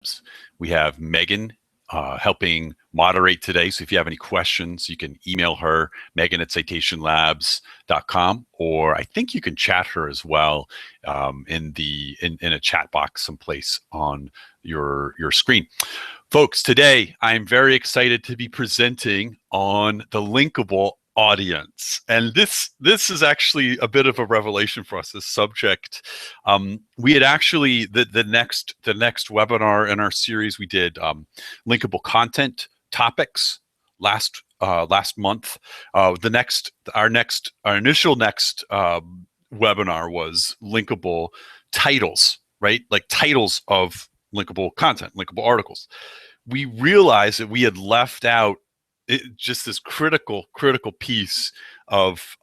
Labs. We have Megan helping moderate today. So if you have any questions, you can email her, megan@citationlabs.com, or I think you can chat her as well in a chat box someplace on your screen. Folks, today I'm very excited to be presenting on the Linkable audience, and this is actually a bit of a revelation for us, this subject. We had actually the next webinar in our series, we did linkable content topics last month. Our initial webinar was linkable titles, right? Like titles of linkable content, linkable articles. We realized that we had left out just this critical piece of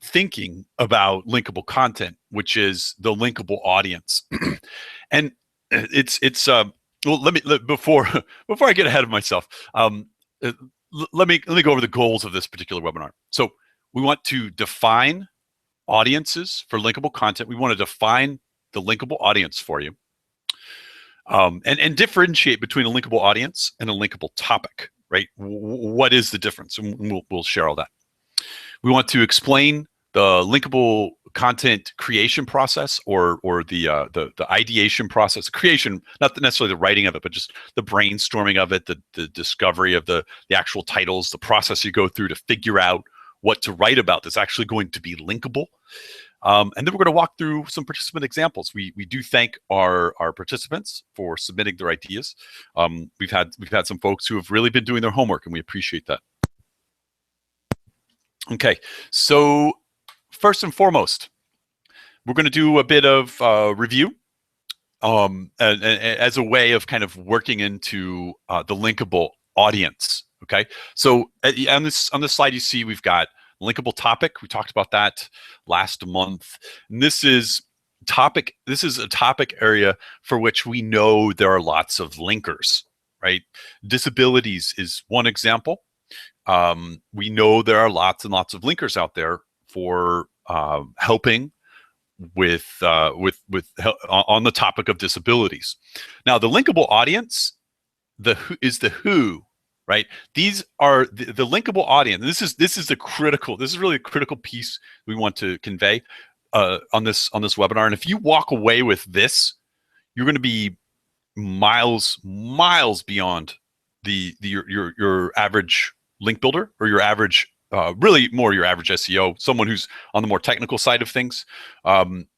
thinking about linkable content, which is the linkable audience. And before I get ahead of myself, let me go over the goals of this particular webinar. So we want to define audiences for linkable content. We want to define the linkable audience for you, and differentiate between a linkable audience and a linkable topic. Right? What is the difference? And we'll share all that. We want to explain the linkable content creation process, or the ideation process. Creation, not necessarily the writing of it, but just the brainstorming of it, the discovery of the actual titles, the process you go through to figure out what to write about that's actually going to be linkable. And then we're going to walk through some participant examples. We do thank our participants for submitting their ideas. We've had some folks who have really been doing their homework, and we appreciate that. Okay, so first and foremost, we're going to do a bit of review and as a way of kind of working into the linkable audience. Okay, so on this slide you see we've got linkable topic. We talked about that last month. And this is a topic area for which we know there are lots of linkers, right? Disabilities is one example. We know there are lots and lots of linkers out there for helping with on the topic of disabilities. Now, the linkable audience is the who. Right? These are the linkable audience. This is really a critical piece we want to convey on this webinar. And if you walk away with this, you're going to be miles beyond your average link builder, or your average really more your average SEO, someone who's on the more technical side of things. Not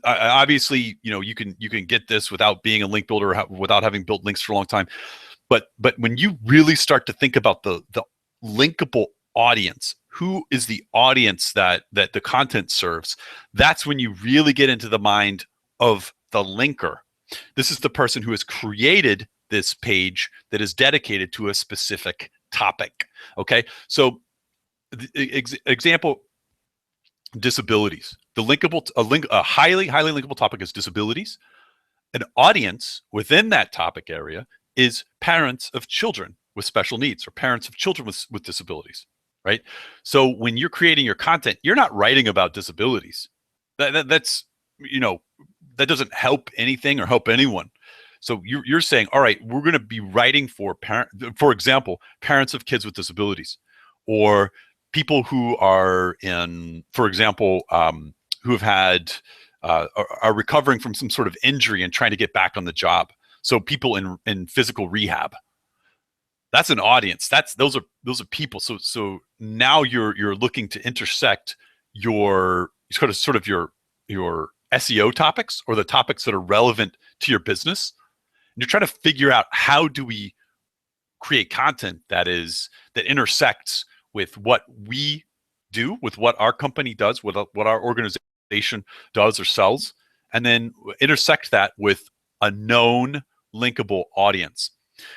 obviously, you can get this without being a link builder, without having built links for a long time. But when you really start to think about the linkable audience, who is the audience that the content serves, that's when you really get into the mind of the linker. This is the person who has created this page that is dedicated to a specific topic. Okay, so example, disabilities. A highly linkable topic is disabilities. An audience within that topic area is parents of children with special needs, or parents of children with disabilities, right? So when you're creating your content, you're not writing about disabilities. That's that doesn't help anything or help anyone. So you're saying, all right, we're going to be writing for example, parents of kids with disabilities, or people who are for example, who have had are recovering from some sort of injury and trying to get back on the job. So people in physical rehab, that's an audience. Those are people. So now you're looking to intersect your sort of your SEO topics, or the topics that are relevant to your business. And you're trying to figure out, how do we create content that intersects with what we do, with what our company does, with what our organization does or sells, and then intersect that with a known linkable audience.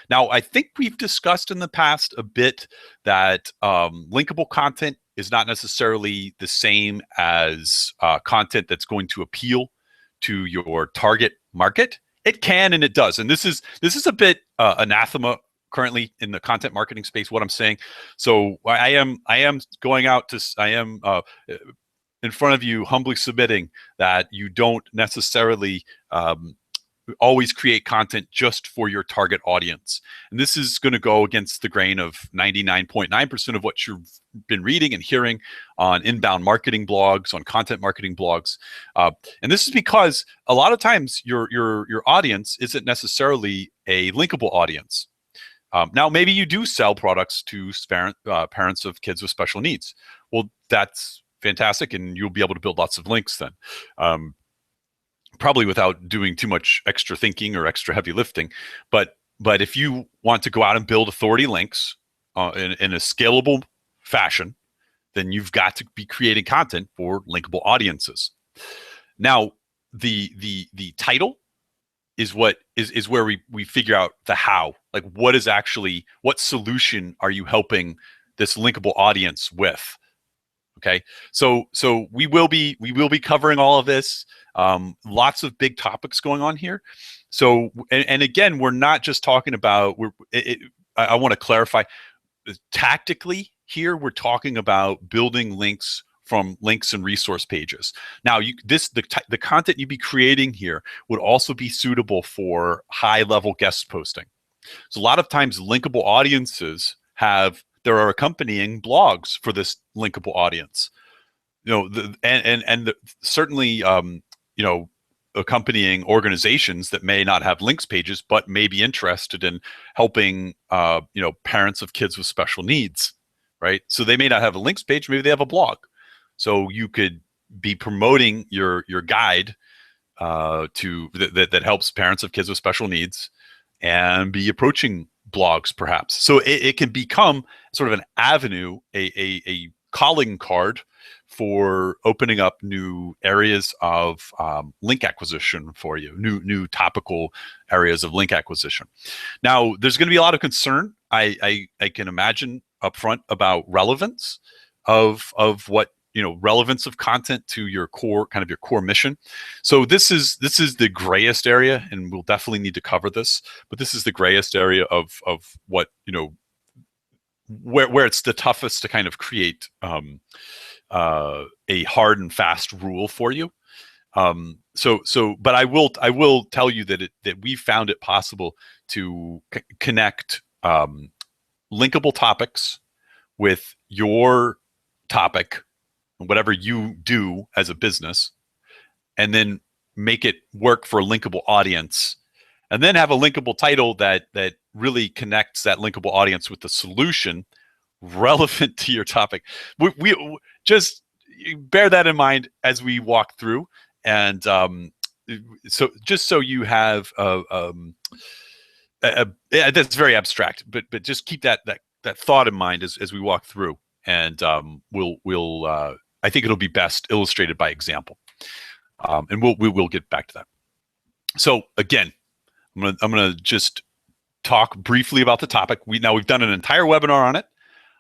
Now, I think we've discussed in the past a bit that linkable content is not necessarily the same as content that's going to appeal to your target market. It can and it does, and this is a bit anathema currently in the content marketing space, what I'm saying. So I am going out to in front of you humbly submitting that you don't necessarily always create content just for your target audience. And this is going to go against the grain of 99.9% of what you've been reading and hearing on inbound marketing blogs, on content marketing blogs. And this is because a lot of times your audience isn't necessarily a linkable audience. Now, maybe you do sell products to parents of kids with special needs. Well, that's fantastic, and you'll be able to build lots of links then. Probably without doing too much extra thinking or extra heavy lifting. But if you want to go out and build authority links in a scalable fashion, then you've got to be creating content for linkable audiences. Now, the title is what is where we figure out the how. Like, what solution are you helping this linkable audience with? Okay, so we will be covering all of this. Lots of big topics going on here. So, and again, we're not just talking about. I want to clarify. Tactically, here we're talking about building links from links and resource pages. Now, the content you'd be creating here would also be suitable for high-level guest posting. So, a lot of times, linkable audiences there are accompanying blogs for this linkable audience, certainly, accompanying organizations that may not have links pages, but may be interested in helping, parents of kids with special needs, right? So they may not have a links page, maybe they have a blog. So you could be promoting your guide that helps parents of kids with special needs, and be approaching blogs perhaps. So it can become sort of an avenue, a calling card for opening up new areas of link acquisition for you, new topical areas of link acquisition. Now, there's going to be a lot of concern, I can imagine, upfront about relevance of what, relevance of content to your core mission. So this is the grayest area, and we'll definitely need to cover this, but this is the grayest area of what, where it's the toughest to kind of create a hard and fast rule for you. But I will tell you that we found it possible to connect linkable topics with your topic, whatever you do as a business, and then make it work for a linkable audience, and then have a linkable title that really connects that linkable audience with the solution relevant to your topic. We just bear that in mind as we walk through, and so just so you have that's very abstract, but just keep that thought in mind as we walk through, and we'll I think it'll be best illustrated by example, and we'll get back to that. So again, I'm gonna just talk briefly about the topic. We've done an entire webinar on it.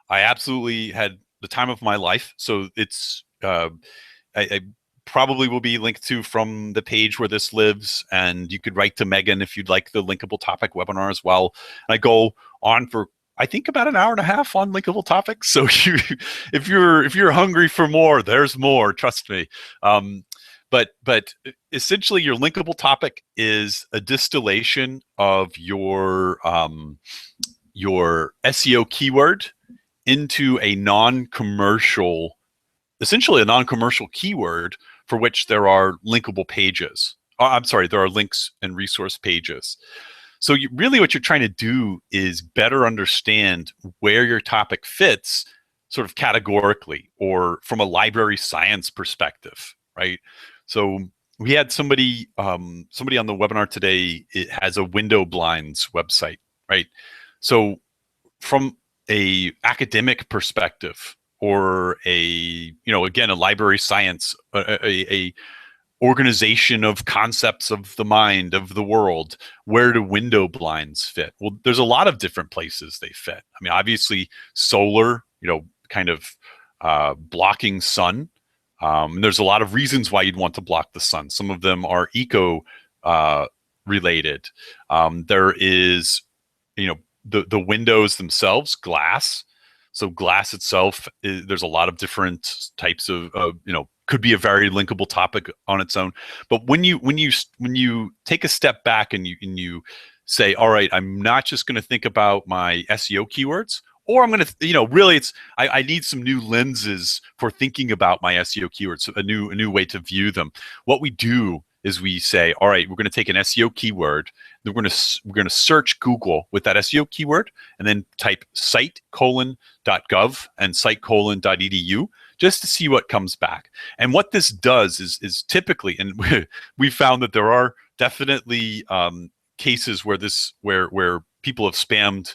I absolutely had the time of my life. So it's I probably will be linked to from the page where this lives, and you could write to Megan if you'd like the linkable topic webinar as well. And I go on for, I think, about an hour and a half on linkable topics. So if you're hungry for more, there's more. Trust me. But essentially, your linkable topic is a distillation of your SEO keyword into a non-commercial, essentially a non-commercial keyword for which there are linkable pages. There are links and resource pages. So really what you're trying to do is better understand where your topic fits sort of categorically, or from a library science perspective, right? So we had somebody on the webinar today. It has a window blinds website, right? So from a academic perspective, or again, a library science, a organization of concepts of the mind, of the world, where do window blinds fit? Well, there's a lot of different places they fit. I mean, obviously solar, kind of blocking sun. There's a lot of reasons why you'd want to block the sun. Some of them are eco related. There is, the windows themselves, glass. So glass itself, there's a lot of different types of, could be a very linkable topic on its own. But when you take a step back and you say, all right, I'm not just going to think about my SEO keywords, or I'm going to, really I need some new lenses for thinking about my SEO keywords, a new way to view them. What we do is we say, all right, we're going to take an SEO keyword, then we're going to search Google with that SEO keyword, and then type site:/.gov and site:/.edu just to see what comes back. And what this does is typically, and we found that there are definitely cases where people have spammed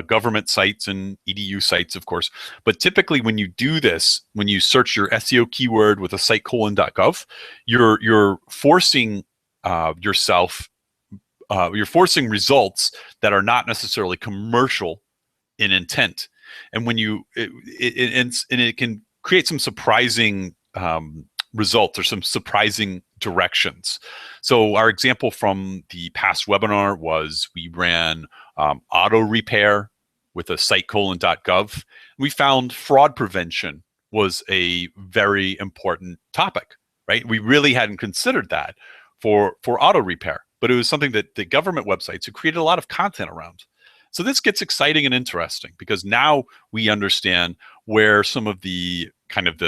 government sites and edu sites, of course. But typically, when you do this, when you search your SEO keyword with a site:/.gov, you're forcing yourself. You're forcing results that are not necessarily commercial in intent, and when it can create some surprising results or some surprising directions. So our example from the past webinar was we ran auto repair with a site:/.gov. We found fraud prevention was a very important topic, right? We really hadn't considered that for auto repair, but it was something that the government websites had created a lot of content around. So this gets exciting and interesting because now we understand where some of the kind of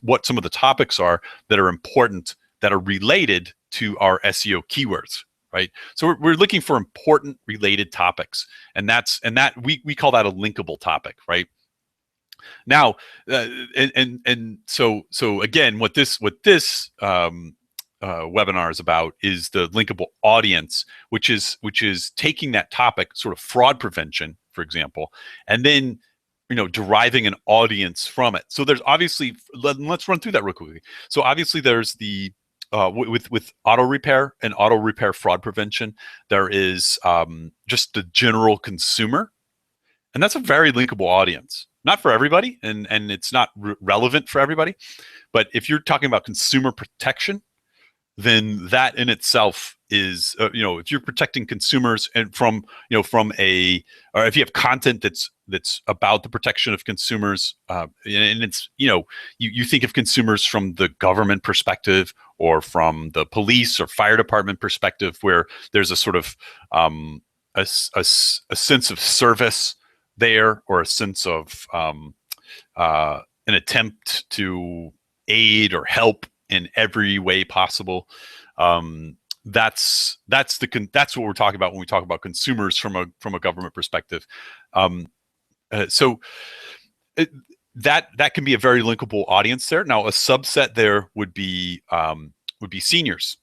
what some of the topics are that are important, that are related to our SEO keywords, right? So we're looking for important related topics, and we call that a linkable topic, right? Now, so again, what this webinar is about is the linkable audience, which is taking that topic, sort of fraud prevention, for example, and then deriving an audience from it. So there's obviously, let's run through that real quickly. So obviously there's the with auto repair and auto repair fraud prevention, there is just the general consumer, and that's a very linkable audience. Not for everybody, and it's not relevant for everybody, but if you're talking about consumer protection, then that in itself is, if you're protecting consumers and or if you have content that's about the protection of consumers, and it's, you think of consumers from the government perspective or from the police or fire department perspective, where there's a sort of a sense of service there, or a sense of an attempt to aid or help in every way possible. That's what we're talking about when we talk about consumers from a government perspective. So that can be a very linkable audience there. Now, a subset there would be seniors,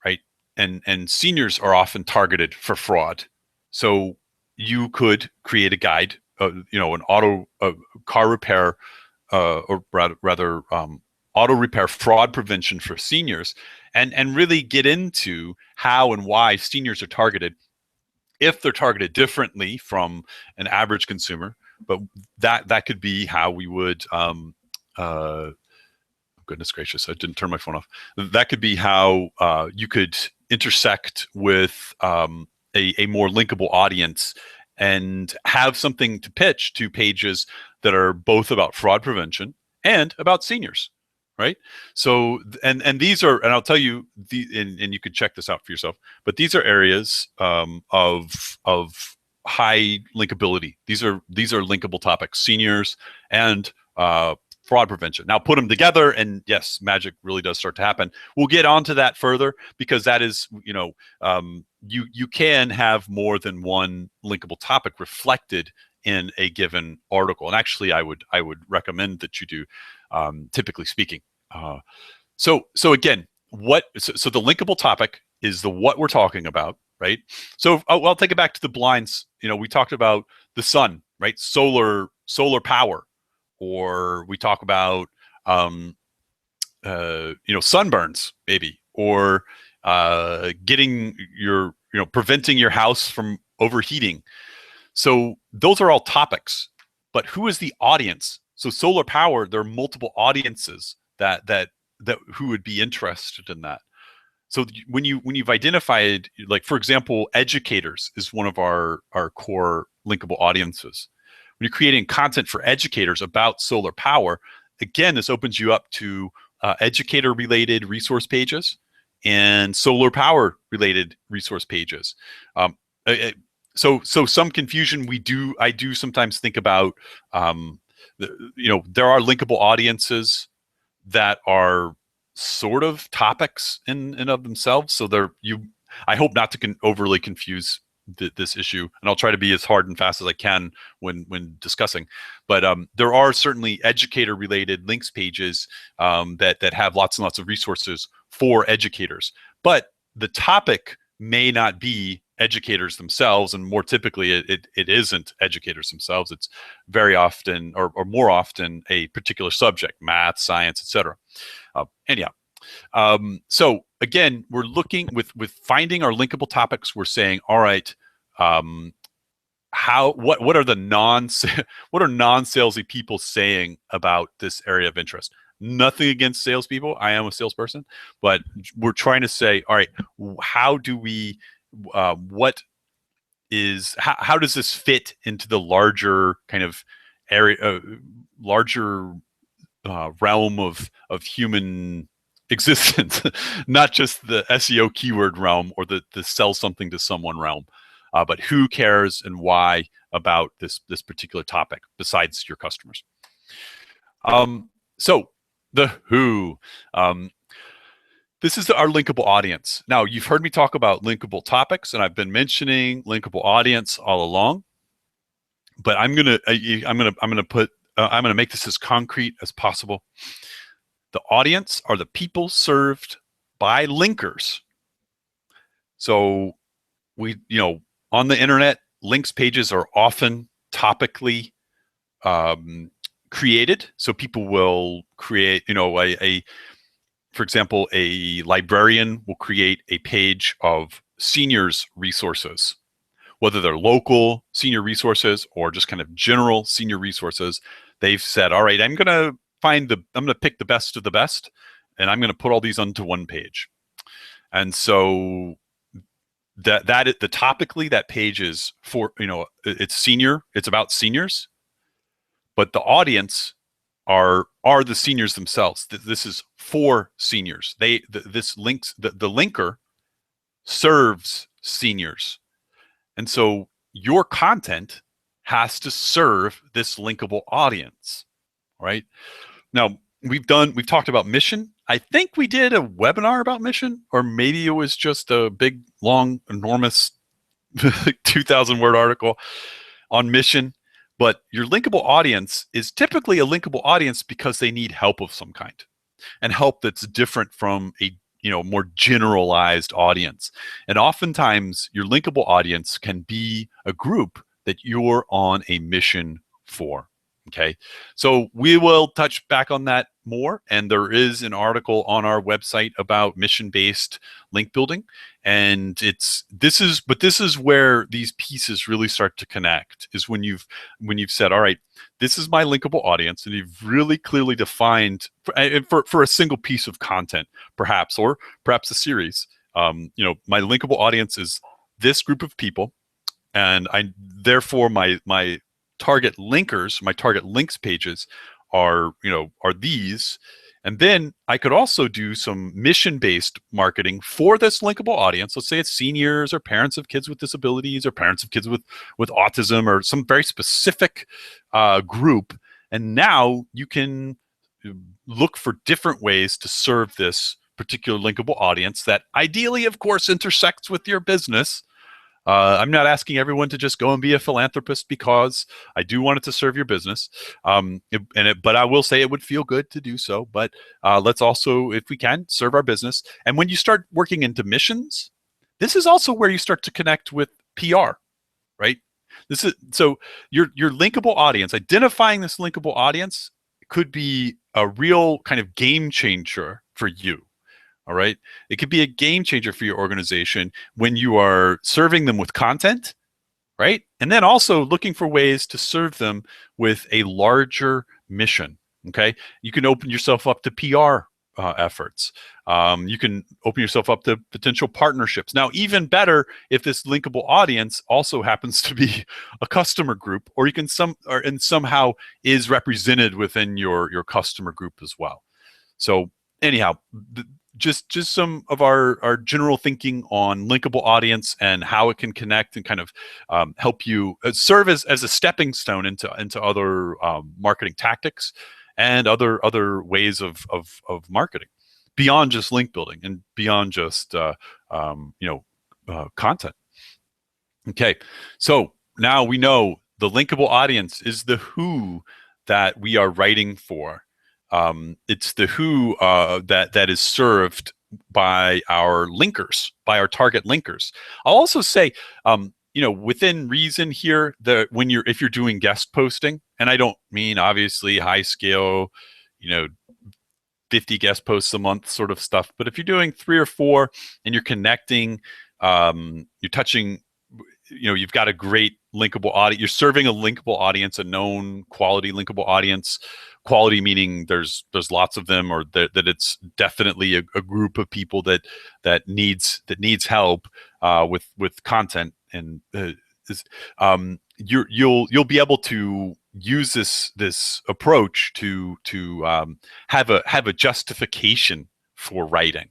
right? And seniors are often targeted for fraud. So you could create a guide, an auto car repair, or rather auto repair fraud prevention for seniors, and really get into how and why seniors are targeted, if they're targeted differently from an average consumer. But that could be how we would, goodness gracious, I didn't turn my phone off. That could be how you could intersect with a more linkable audience and have something to pitch to pages that are both about fraud prevention and about seniors, right? So, and these are, and I'll tell you, and you could check this out for yourself, but these are areas of high linkability. These are linkable topics, seniors and fraud prevention. Now put them together, and yes, magic really does start to happen. We'll get onto that further, because that is, you can have more than one linkable topic reflected in a given article. And actually, I would recommend that you do, typically speaking. So again, so the linkable topic is what we're talking about, right? So I'll take it back to the blinds. We talked about the sun, right? Solar power, or we talk about sunburns maybe, or getting your preventing your house from overheating. So those are all topics, but who is the audience? So solar power, there are multiple audiences that who would be interested in that. So when you've identified, like, for example, educators is one of our core linkable audiences. When you're creating content for educators about solar power, again, this opens you up to educator-related resource pages and solar power related resource pages. So some confusion I do sometimes think about, there are linkable audiences that are sort of topics in of themselves. So I hope not to overly confuse this issue, and I'll try to be as hard and fast as I can when discussing. But there are certainly educator-related links pages that have lots and lots of resources for educators. But the topic may not be educators themselves, and more typically, it isn't educators themselves. It's very often, or more often, a particular subject: math, science, etc. Anyhow. So again, we're looking with finding our linkable topics. We're saying, all right, what are non-salesy people saying about this area of interest? Nothing against salespeople. I am a salesperson, but we're trying to say, all right, how do we? How does this fit into the larger kind of area, larger realm of human existence, not just the SEO keyword realm or the sell something to someone realm, but who cares and why about this particular topic besides your customers. So the who. This is our linkable audience. Now, you've heard me talk about linkable topics, and I've been mentioning linkable audience all along. But I'm gonna make this as concrete as possible. The audience are the people served by linkers. So on the internet, links pages are often topically created. So people will create, for example, a librarian will create a page of seniors resources, whether they're local senior resources or just kind of general senior resources. They've said, all right, I'm going to pick the best of the best, and I'm going to put all these onto one page. And so topically, that page is for, it's about seniors, but the audience are the seniors themselves. This is for seniors. The linker serves seniors. And so your content has to serve this linkable audience, right? Now, we've talked about mission. I think we did a webinar about mission, or maybe it was just a big, long, enormous 2,000 word article on mission. But your linkable audience is typically a linkable audience because they need help of some kind, and help that's different from a more generalized audience. And oftentimes your linkable audience can be a group that you're on a mission for. Okay, so we will touch back on that more, and there is an article on our website about mission-based link building, and this is where these pieces really start to connect, is when you've said, all right, this is my linkable audience, and you've really clearly defined for a single piece of content, perhaps a series. My linkable audience is this group of people, and therefore my target linkers, my target links pages are these. And then I could also do some mission-based marketing for this linkable audience. Let's say it's seniors or parents of kids with disabilities or parents of kids with autism or some very specific group. And now you can look for different ways to serve this particular linkable audience that ideally, of course, intersects with your business. I'm not asking everyone to just go and be a philanthropist, because I do want it to serve your business. But I will say it would feel good to do so. But let's also, if we can, serve our business. And when you start working into missions, this is also where you start to connect with PR, right? So your linkable audience, identifying this linkable audience could be a real kind of game changer for you. All right. It could be a game changer for your organization when you are serving them with content, right? And then also looking for ways to serve them with a larger mission. Okay. You can open yourself up to PR efforts. You can open yourself up to potential partnerships. Now, even better if this linkable audience also happens to be a customer group, or you can somehow is represented within your customer group as well. So anyhow, just some of our general thinking on linkable audience and how it can connect and kind of help you serve as a stepping stone into other marketing tactics and other ways of marketing beyond just link building and beyond just content. Okay, so now we know the linkable audience is the who that we are writing for. It's the who that is served by our linkers, by our target linkers. I'll also say, within reason here, that if you're doing guest posting, and I don't mean obviously high scale, 50 guest posts a month sort of stuff, but if you're doing 3 or 4 and you're connecting, you're touching, you've got a great linkable audience. You're serving a linkable audience, a known quality linkable audience. Quality meaning there's lots of them, or that it's definitely a group of people that needs help with content, and you'll be able to use this approach to have a justification for writing.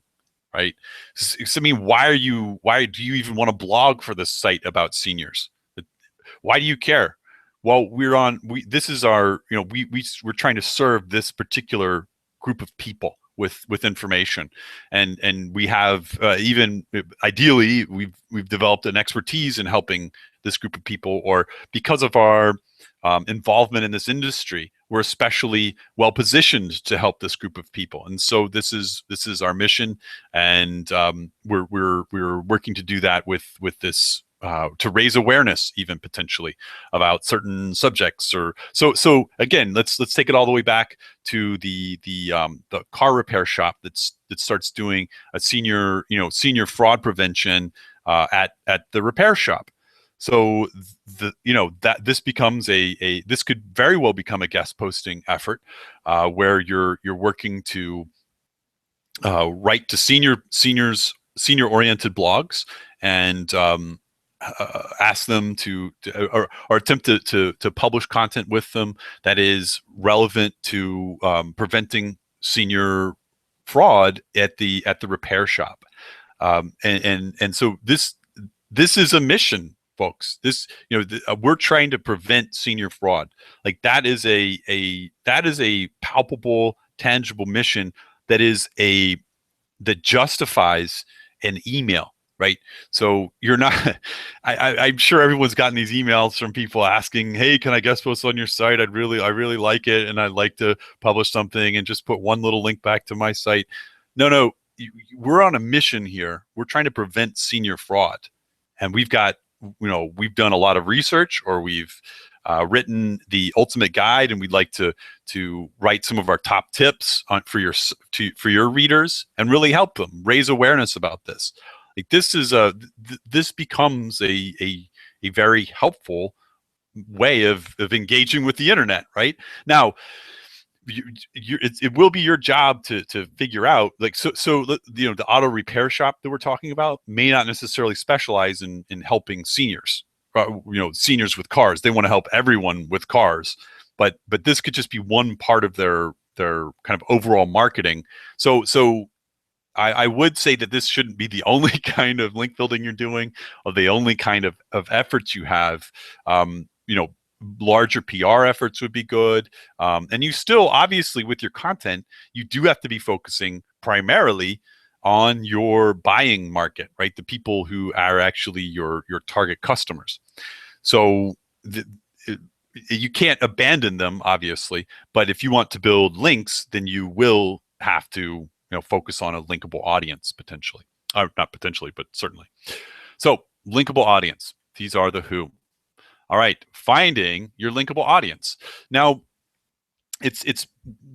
Right. So, I mean, why do you even want to blog for this site about seniors? Why do you care? Well, this is our, we're trying to serve this particular group of people with information, and we have even ideally we've developed an expertise in helping this group of people, or because of our involvement in this industry, we're especially well positioned to help this group of people. And so this is our mission, and we're working to do that with this to raise awareness, even potentially, about certain subjects. Or so again, let's take it all the way back to the car repair shop that starts doing a senior fraud prevention at the repair shop. So that this becomes this could very well become a guest posting effort where you're working to write to senior oriented blogs and ask them to or attempt to publish content with them that is relevant to preventing senior fraud at the repair shop, and so this is a mission, folks. This, we're trying to prevent senior fraud. Like that is a palpable, tangible mission that justifies an email, right? So you're not. I'm sure everyone's gotten these emails from people asking, "Hey, can I guest post on your site? I really like it, and I'd like to publish something and just put one little link back to my site." No, we're on a mission here. We're trying to prevent senior fraud, and we've done a lot of research, or we've written the ultimate guide, and we'd like to write some of our top tips for your readers and really help them raise awareness about this. Like this becomes a very helpful way of engaging with the internet, right? Now, it will be your job to figure out, like, so the auto repair shop that we're talking about may not necessarily specialize in helping seniors, seniors with cars. They want to help everyone with cars, but this could just be one part of their kind of overall marketing. So I would say that this shouldn't be the only kind of link building you're doing, or the only kind of efforts you have. Larger PR efforts would be good. And you still, obviously, with your content, you do have to be focusing primarily on your buying market, right? The people who are actually your target customers. So you can't abandon them, obviously, but if you want to build links, then you will have to focus on a linkable audience, potentially. Not potentially, but certainly. So linkable audience, these are the who. All right, finding your linkable audience. Now,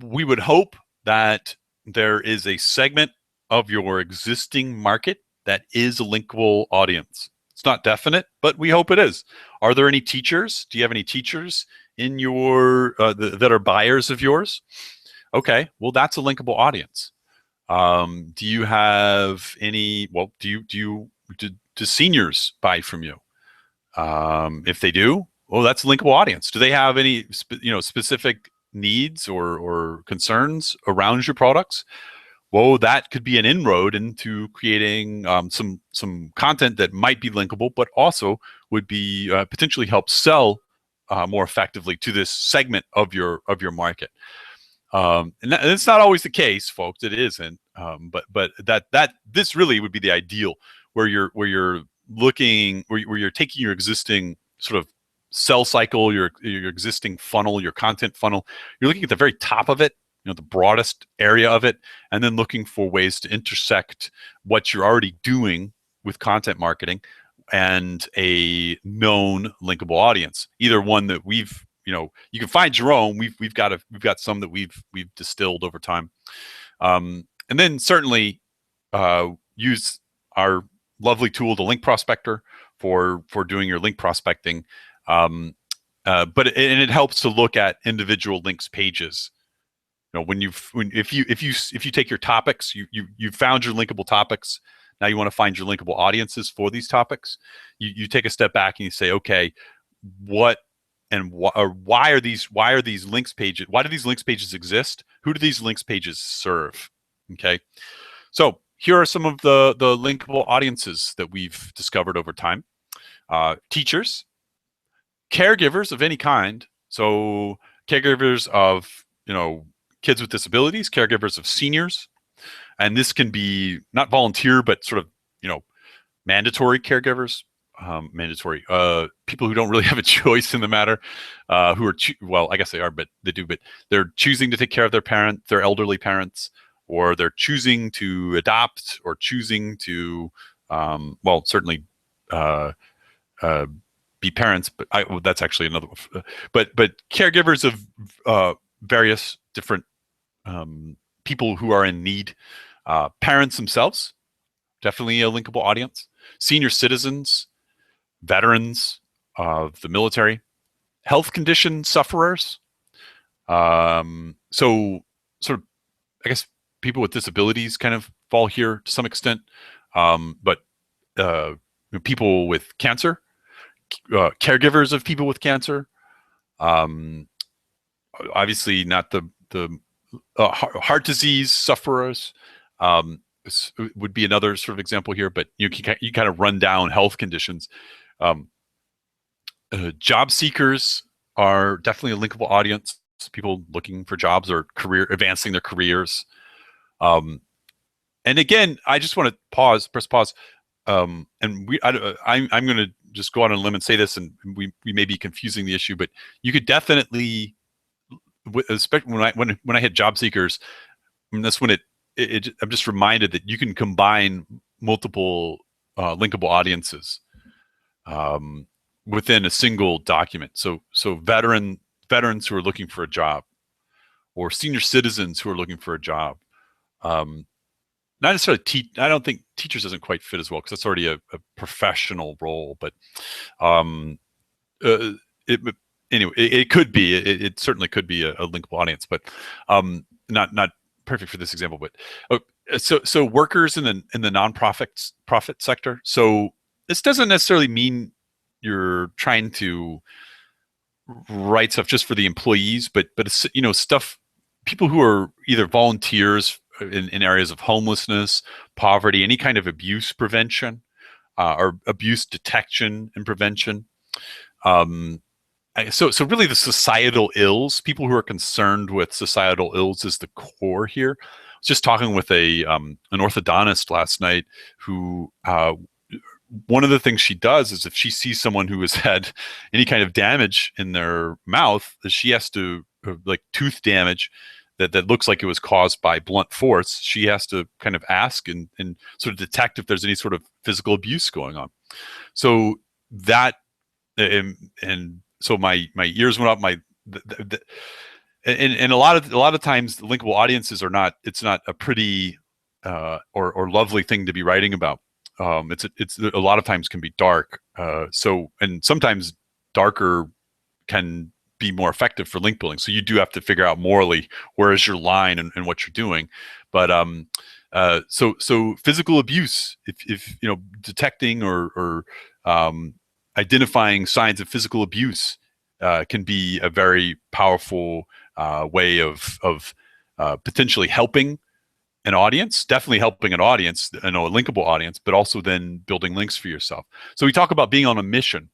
we would hope that there is a segment of your existing market that is a linkable audience. It's not definite, but we hope it is. Are there any teachers? Do you have any teachers in your that are buyers of yours? Okay, well, that's a linkable audience. Do you have any? Well, do seniors buy from you? If they do, well, that's a linkable audience. Do they have any specific needs or concerns around your products? well, that could be an inroad into creating some content that might be linkable, but also would be potentially help sell more effectively to this segment of your market. And it's not always the case, folks. It isn't. But that this really would be the ideal where you're looking where you're taking your existing sort of sell cycle, your existing funnel, your content funnel. You're looking at the very top of it, the broadest area of it, and then looking for ways to intersect what you're already doing with content marketing and a known linkable audience, either one that we've you can find your own. We've got some that we've distilled over time, and then certainly use our lovely tool, the Link Prospector, for doing your link prospecting. But it helps to look at individual links pages. If you take your topics, you've found your linkable topics. Now you want to find your linkable audiences for these topics. You take a step back and you say, okay, what and why are these links pages? Why do these links pages exist? Who do these links pages serve? Okay, so here are some of the linkable audiences that we've discovered over time. Teachers, caregivers of any kind. So caregivers of kids with disabilities, caregivers of seniors, and this can be not volunteer, but sort of mandatory caregivers. Mandatory people who don't really have a choice in the matter, who are well, I guess they are, but they do, but they're choosing to take care of their elderly parents, or they're choosing to adopt, or choosing to well, certainly be parents, but that's actually another one. But caregivers of various different people who are in need, parents themselves, definitely a linkable audience, senior citizens, veterans of the military, health condition sufferers. So sort of, I guess people with disabilities kind of fall here to some extent, but people with cancer, caregivers of people with cancer, obviously not the heart disease sufferers. Would be another sort of example here, but you kind of run down health conditions. Job seekers are definitely a linkable audience. People looking for jobs or advancing their careers. And again, I just want to press pause. And I'm going to just go on a limb and say this, and we may be confusing the issue, but you could definitely, especially when I hit job seekers, and that's when I'm just reminded that you can combine multiple linkable audiences within a single document. So veterans who are looking for a job, or senior citizens who are looking for a job. Not necessarily I don't think teachers doesn't quite fit as well, because that's already a professional role. But anyway, it could be. It certainly could be a linkable audience, but not perfect for this example. But so workers in the nonprofit profit sector. So this doesn't necessarily mean you're trying to write stuff just for the employees, but it's, stuff, people who are either volunteers in areas of homelessness, poverty, any kind of abuse prevention, or abuse detection and prevention. So really the societal ills, people who are concerned with societal ills, is the core here. I was just talking with an orthodontist last night who, one of the things she does is if she sees someone who has had any kind of damage in their mouth, she has to, like tooth damage that looks like it was caused by blunt force, she has to kind of ask and sort of detect if there's any sort of physical abuse going on. So that, and so my ears went up, and a lot of times the linkable audiences are not, it's not a pretty or lovely thing to be writing about. It's a lot of times can be dark. So, and sometimes darker can be more effective for link building. So you do have to figure out morally where is your line and what you're doing. But so physical abuse, if detecting or identifying signs of physical abuse can be a very powerful way of potentially helping an audience, definitely helping an audience, a linkable audience, but also then building links for yourself. So we talk about being on a mission.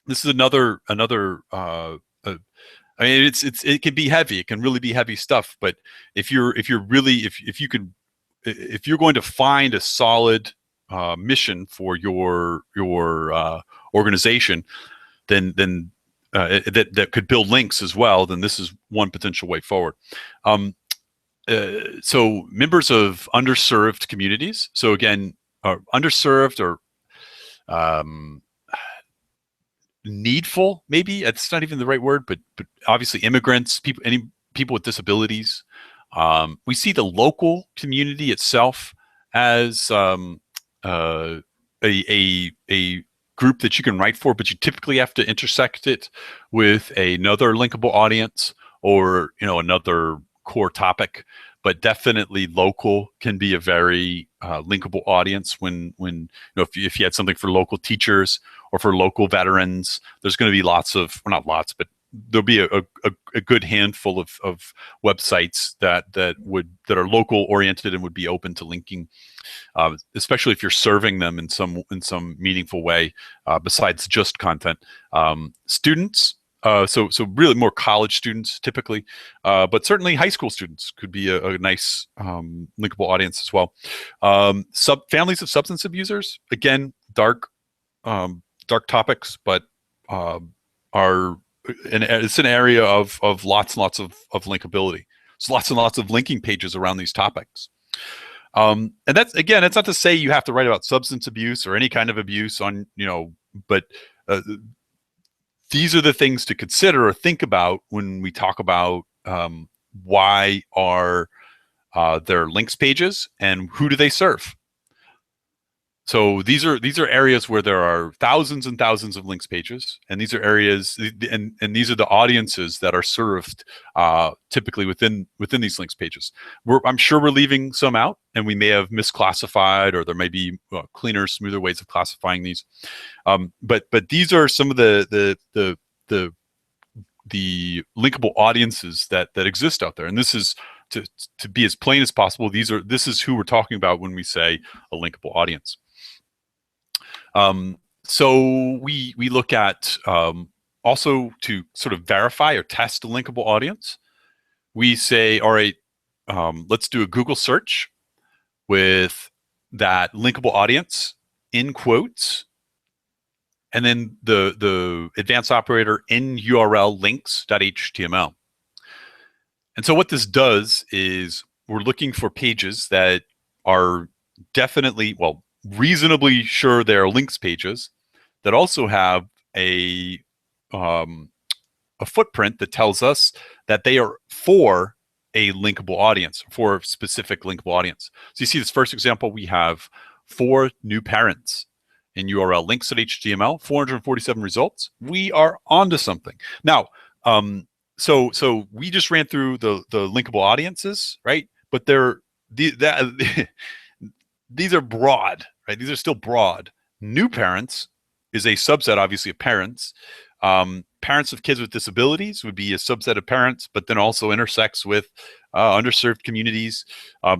This is another I mean, it can be heavy. It can really be heavy stuff. But if you're really if you can if you're going to find a solid mission for your organization, then that could build links as well, then this is one potential way forward. So members of underserved communities. So again, underserved or needful, maybe it's not even the right word, but obviously immigrants, people with disabilities. We see the local community itself as a group that you can write for, but you typically have to intersect it with another linkable audience or another core topic. But definitely local can be a very linkable audience when if you had something for local teachers or for local veterans, there's going to be lots of, well, not lots, but there'll be a good handful of websites that are local oriented and would be open to linking, especially if you're serving them in some meaningful way besides just content. Students. So really more college students typically, but certainly high school students could be a nice linkable audience as well. Families of substance abusers, again, dark topics, but it's an area of lots and lots of linkability. There's lots and lots of linking pages around these topics. And that's not to say you have to write about substance abuse or any kind of abuse on, but these are the things to consider or think about when we talk about why are there links pages and who do they serve. So these are areas where there are thousands and thousands of links pages, and these are areas, and these are the audiences that are served typically within these links pages. I'm sure we're leaving some out, and we may have misclassified, or there may be cleaner, smoother ways of classifying these. But these are some of the linkable audiences that exist out there, and this is to be as plain as possible. This is who we're talking about when we say a linkable audience. So we look at also to sort of verify or test a linkable audience. We say, all right, let's do a Google search with that linkable audience in quotes, and then the advanced operator in URL links.html. And so what this does is we're looking for pages that are definitely, well, reasonably sure they're links pages that also have a footprint that tells us that they are for a linkable audience, for a specific linkable audience. So you see this first example, we have 4 new parents in URL links.html, 447 results. We are onto something. Now, so we just ran through the linkable audiences, right? But these are broad, right? These are still broad. New parents is a subset, obviously, of parents. Parents of kids with disabilities would be a subset of parents, but then also intersects with underserved communities.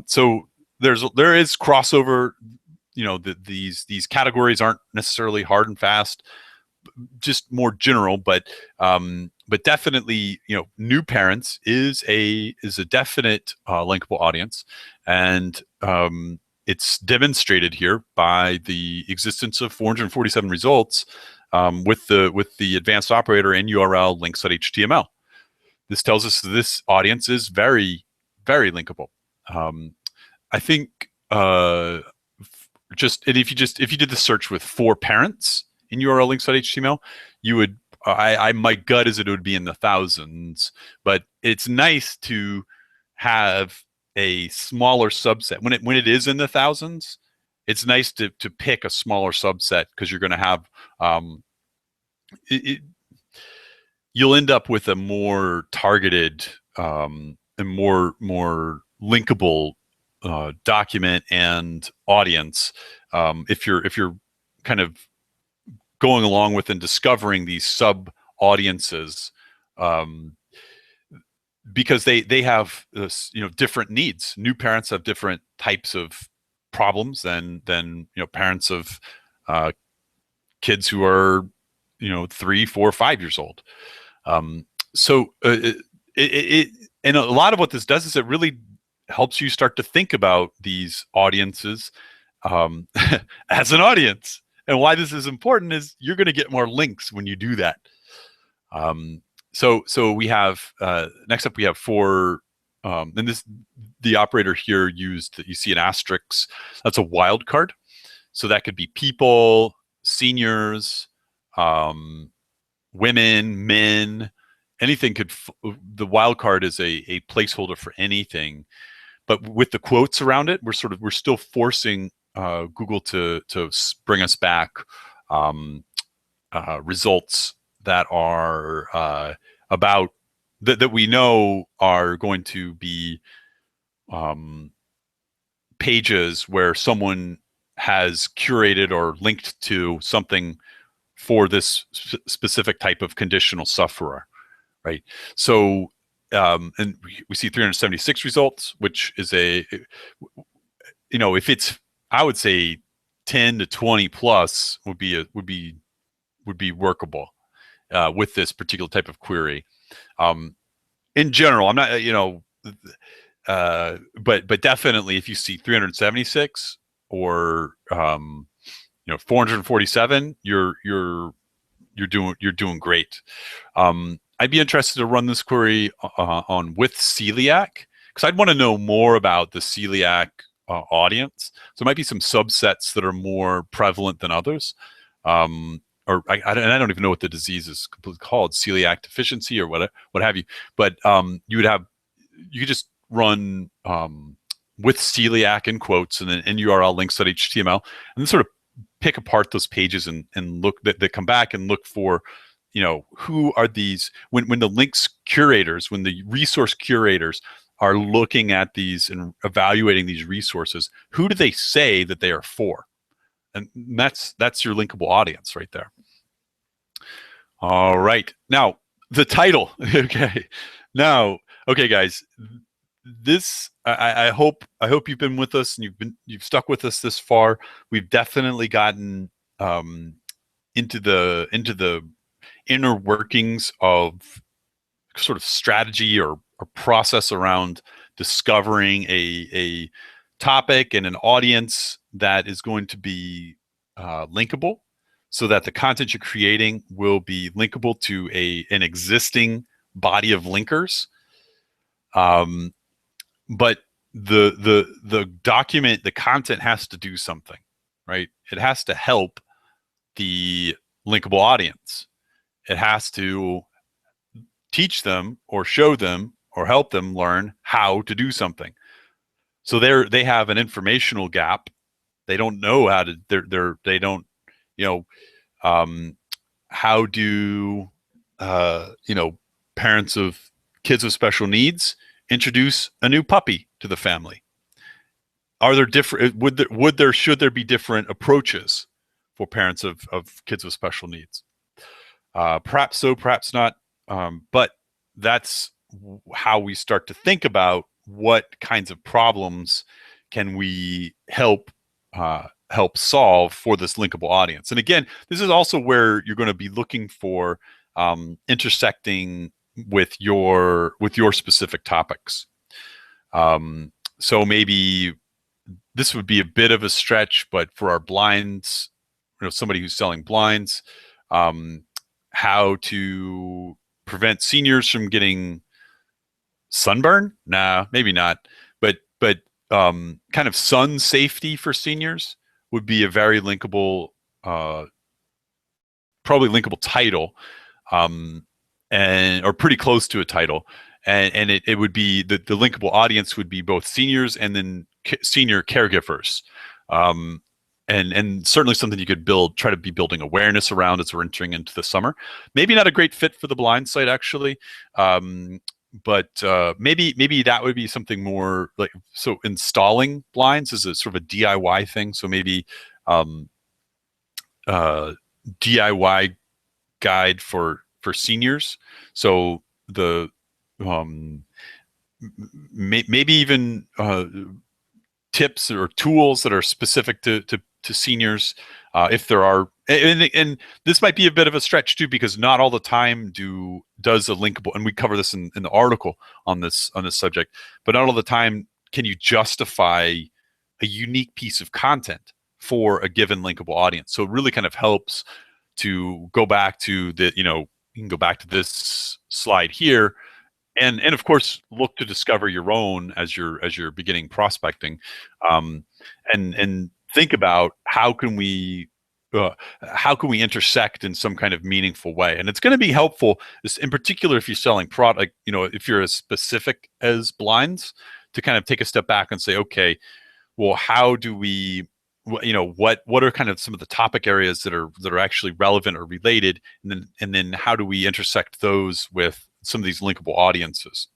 So there is crossover. These categories aren't necessarily hard and fast, just more general, but definitely, new parents is a definite linkable audience, and it's demonstrated here by the existence of 447 results with the advanced operator in URL links.html. This tells us that this audience is very, very linkable. I think if you did the search with 4 parents in URL links.html, you would, my gut is that it would be in the thousands, but it's nice to have a smaller subset. When it is in the thousands, it's nice to pick a smaller subset, because you're going to have, you'll end up with a more targeted and more linkable document and audience if you're kind of going along with and discovering these sub audiences. because they have this, different needs. New parents have different types of problems than parents of uh, kids who are 3, 4, 5 years old. So and a lot of what this does is it really helps you start to think about these audiences um, as an audience. And why this is important is you're going to get more links when you do that. So we have next up we have four, and the operator here used, you see an asterisk. That's a wild card. So that could be people, seniors, women, men, anything could. The wild card is a placeholder for anything, but with the quotes around it, we're still forcing Google to bring us back results that are about that we know are going to be pages where someone has curated or linked to something for this specific type of conditional software, right? So, and we see 376 results, which is if it's, I would say 10 to 20 plus would be workable with this particular type of query. In general, I'm not, but definitely if you see 376 or 447, you're doing great. I'd be interested to run this query on with celiac, because I'd want to know more about the celiac audience. So there might be some subsets that are more prevalent than others. Or I don't even know what the disease is called, celiac deficiency or what have you. But you could just run with celiac in quotes and then URL links.html, and then sort of pick apart those pages and look that come back and look for, who are these, when the links curators, when the resource curators are looking at these and evaluating these resources, who do they say that they are for? And that's your linkable audience right there. All right. Now, the title. Okay. Now, okay, guys, this I hope you've been with us and you've stuck with us this far. We've definitely gotten into the inner workings of sort of strategy or process around discovering a topic and an audience that is going to be linkable, so that the content you're creating will be linkable to an existing body of linkers. But the document, the content has to do something, right? It has to help the linkable audience. It has to teach them or show them or help them learn how to do something. So they have an informational gap. They don't know how to. They don't, how do parents of kids with special needs introduce a new puppy to the family? Are there different? Should there be different approaches for parents of kids with special needs? Perhaps so, perhaps not. But that's how we start to think about what kinds of problems can we help solve for this linkable audience. And again, this is also where you're going to be looking for intersecting with your specific topics. So maybe this would be a bit of a stretch, but for our blinds, somebody who's selling blinds, how to prevent seniors from getting sunburn? Nah, maybe not. But kind of sun safety for seniors would be a very linkable, probably linkable title, or pretty close to a title. And it would be the linkable audience would be both seniors and then senior caregivers. And certainly something you could try to be building awareness around as we're entering into the summer. Maybe not a great fit for the blind site, actually. But maybe that would be something more like, so installing blinds is a sort of a DIY thing. So maybe DIY guide for seniors. So the maybe even tips or tools that are specific to seniors, if there are. And this might be a bit of a stretch too, because not all the time does a linkable, and we cover this in the article on this subject, but not all the time can you justify a unique piece of content for a given linkable audience. So it really kind of helps to go back to you can go back to this slide here, and of course look to discover your own as you're beginning prospecting, um, and think about how can we intersect in some kind of meaningful way. And it's going to be helpful, in particular if you're selling product, if you're as specific as blinds, to kind of take a step back and say, okay, well, how do we, what are kind of some of the topic areas that are actually relevant or related, and then how do we intersect those with some of these linkable audiences?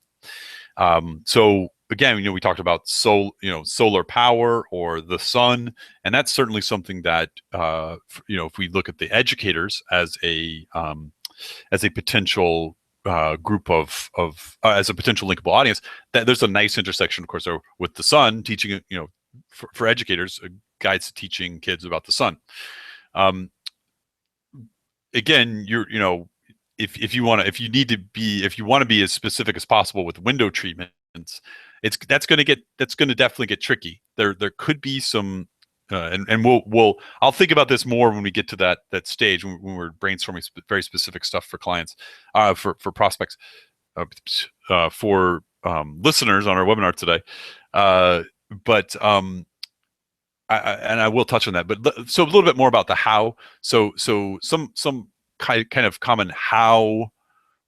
So again, we talked about solar power or the sun, and that's certainly something that if we look at the educators as a potential group of as a potential linkable audience, that there's a nice intersection, of course, with the sun, teaching for educators, guides to teaching kids about the sun. Again, if you want to be as specific as possible with window treatments, that's going to definitely get tricky. There could be some, and I'll think about this more when we get to that stage when we're brainstorming very specific stuff for clients, for prospects, for listeners on our webinar today. But I will touch on that. But so a little bit more about the how. So some kind of common how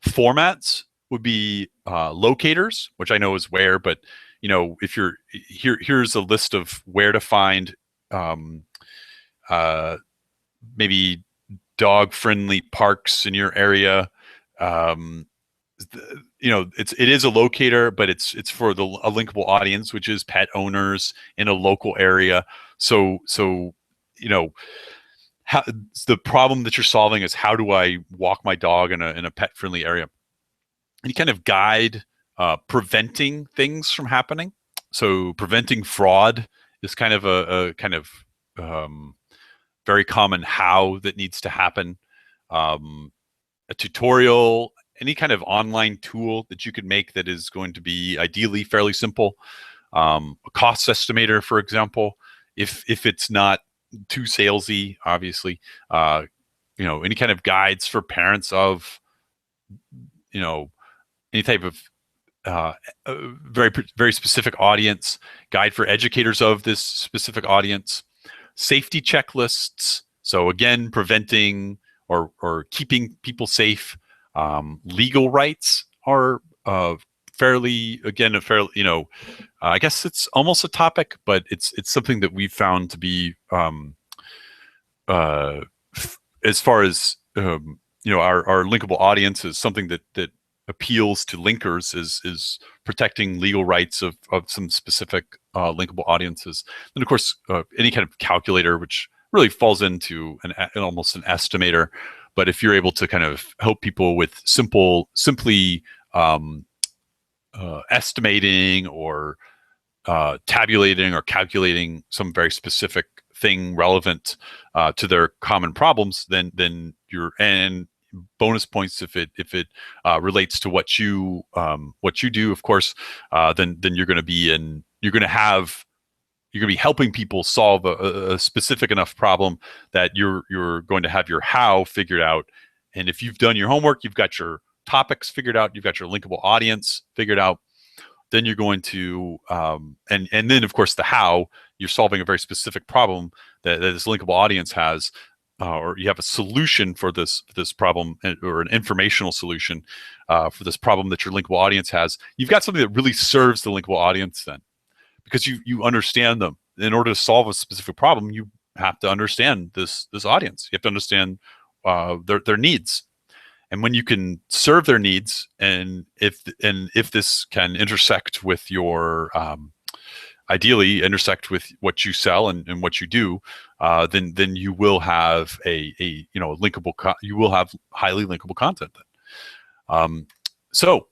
formats would be locators, which I know is where, but if you're here's a list of where to find maybe dog-friendly parks in your area. It is a locator, but it's for a linkable audience, which is pet owners in a local area. So how the problem that you're solving is, how do I walk my dog in a pet friendly area? And you kind of guide preventing things from happening. So preventing fraud is kind of a kind of very common how that needs to happen. A tutorial, any kind of online tool that you could make that is going to be ideally fairly simple. A cost estimator, for example, if it's not too salesy, obviously. Any kind of guides for parents of, any type of very, very specific audience, guide for educators of this specific audience, safety checklists. So again, preventing or keeping people safe. Legal rights are fairly, I guess it's almost a topic, but it's something that we've found to be, as far as our linkable audience is something that appeals to linkers, is protecting legal rights of some specific linkable audiences. And of course, any kind of calculator, which really falls into almost an estimator. But if you're able to kind of help people with simply estimating or tabulating or calculating some very specific thing relevant to their common problems, then you're, and bonus points if it relates to what you do, of course, then you're going to be helping people solve a specific enough problem that you're going to have your how figured out. And if you've done your homework, you've got your topics figured out, you've got your linkable audience figured out, then you're going to and then of course the how, you're solving a very specific problem that this linkable audience has, or you have a solution for this problem, or an informational solution for this problem that your linkable audience has. You've got something that really serves the linkable audience then, because you understand them. In order to solve a specific problem, you have to understand this audience. You have to understand their needs. And when you can serve their needs, and if this can intersect with your ideally intersect with what you sell and what you do, then you will have a linkable. You will have highly linkable content then. So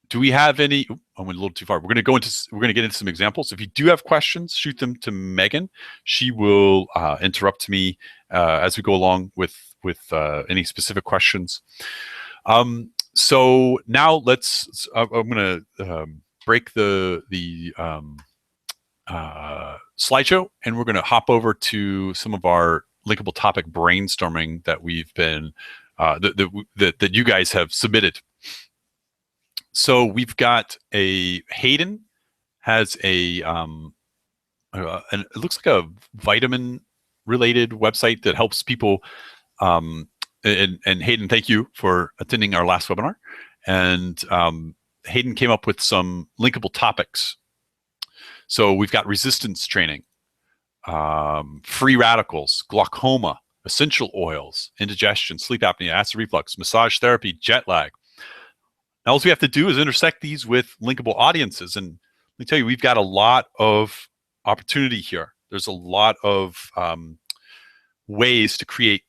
do we have any? I went a little too far. We're going to get into some examples. If you do have questions, shoot them to Megan. She will interrupt me as we go along with any specific questions. So now let's. I'm going to break the slideshow, and we're going to hop over to some of our linkable topic brainstorming that we've been that you guys have submitted. So we've got Hayden has and it looks like a vitamin related website that helps people. And Hayden, thank you for attending our last webinar. And Hayden came up with some linkable topics. So we've got resistance training, free radicals, glaucoma, essential oils, indigestion, sleep apnea, acid reflux, massage therapy, jet lag. Now, all we have to do is intersect these with linkable audiences. And let me tell you, we've got a lot of opportunity here. There's a lot of ways to create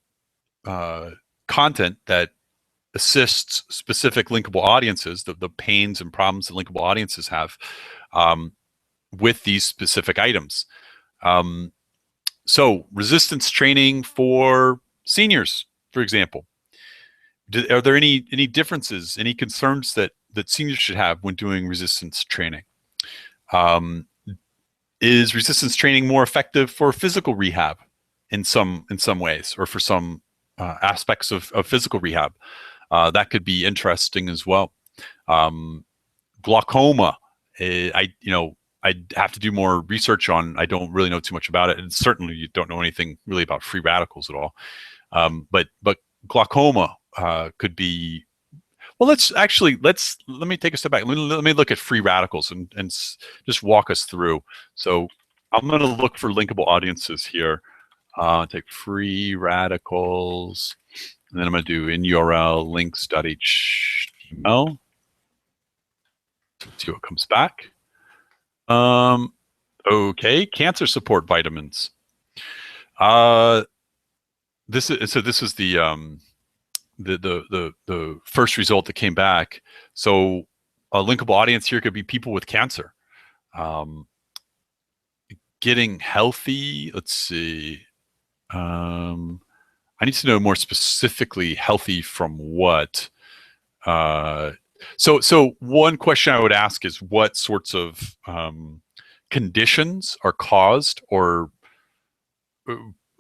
content that assists specific linkable audiences, the pains and problems that linkable audiences have with these specific items. So resistance training for seniors, for example. Are there any differences, any concerns that seniors should have when doing resistance training? Is resistance training more effective for physical rehab in some ways, or for some aspects of physical rehab? That could be interesting as well. Glaucoma, I'd have to do more research on. I don't really know too much about it, and certainly you don't know anything really about free radicals at all. But glaucoma could be. Well, let me take a step back. Let me look at free radicals and just walk us through. So I'm going to look for linkable audiences here. Take free radicals, and then I'm going to do in URL links.html. See what comes back. Okay, cancer support vitamins. This is the first result that came back. So a linkable audience here could be people with cancer. Getting healthy. Let's see. I need to know more specifically healthy from what. So one question I would ask is what sorts of conditions are caused or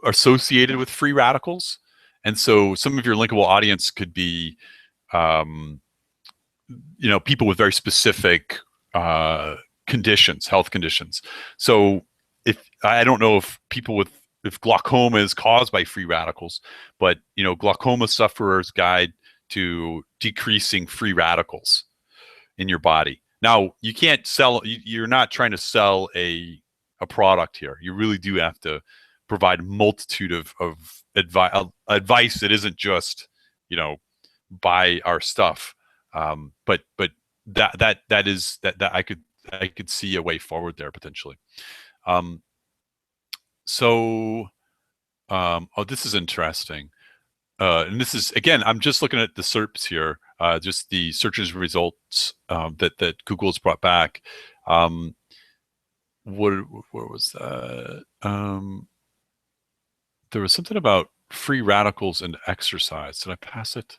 associated with free radicals? And so some of your linkable audience could be, people with very specific conditions, health conditions. So I don't know if glaucoma is caused by free radicals, but glaucoma sufferer's guide to decreasing free radicals in your body. Now, you can't sell. You're not trying to sell a product here. You really do have to provide a multitude of advice that isn't just buy our stuff. But that is I could see a way forward there potentially. This is interesting. And this is, again, I'm just looking at the SERPs here, just the searches results that Google's brought back. Where was that? There was something about free radicals and exercise. Did I pass it?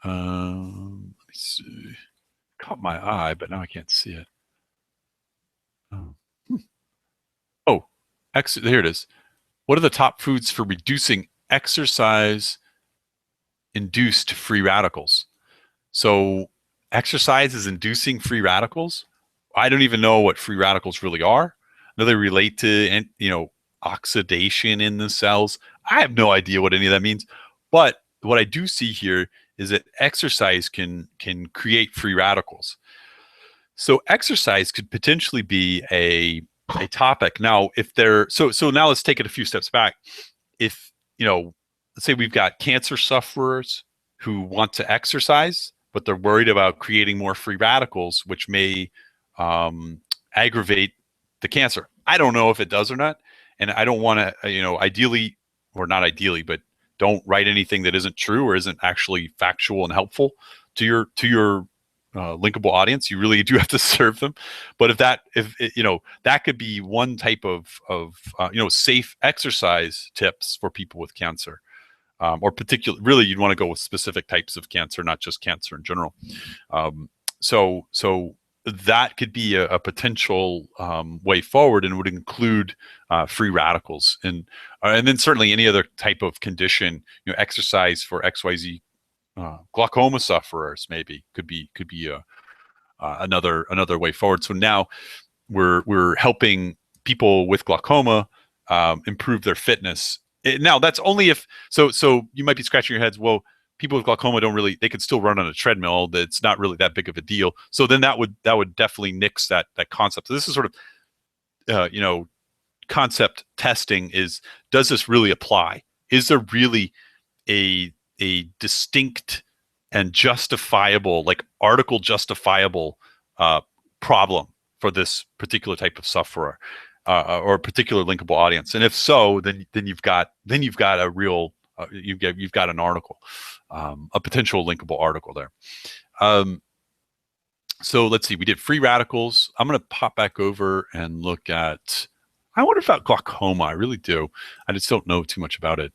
Let me see. Caught my eye, but now I can't see it. Here it is. What are the top foods for reducing exercise-induced free radicals? So exercise is inducing free radicals. I don't even know what free radicals really are. I know they relate to, oxidation in the cells. I have no idea what any of that means. But what I do see here is that exercise can create free radicals. So exercise could potentially be a topic. Now, so now let's take it a few steps back. If, let's say we've got cancer sufferers who want to exercise, but they're worried about creating more free radicals, which may aggravate the cancer. I don't know if it does or not. And I don't want to, ideally, or not ideally, but don't write anything that isn't true or isn't actually factual and helpful to your linkable audience, you really do have to serve them. But if that could be one type of safe exercise tips for people with cancer, or really you'd want to go with specific types of cancer, not just cancer in general. So that could be a potential way forward, and would include free radicals, and then certainly any other type of condition, exercise for XYZ glaucoma sufferers maybe could be another way forward. So now we're helping people with glaucoma improve their fitness. Now that's only if so you might be scratching your heads. Well, people with glaucoma they could still run on a treadmill. That's not really that big of a deal. So then that would definitely nix that concept. So this is sort of concept testing. Does this really apply? Is there really a distinct and justifiable, like article justifiable problem for this particular type of sufferer or a particular linkable audience? And if so, then you've got a real you've got an article, a potential linkable article there. So let's see, we did free radicals. I'm going to pop back over and look at, I wonder about glaucoma. I really do. I just don't know too much about it.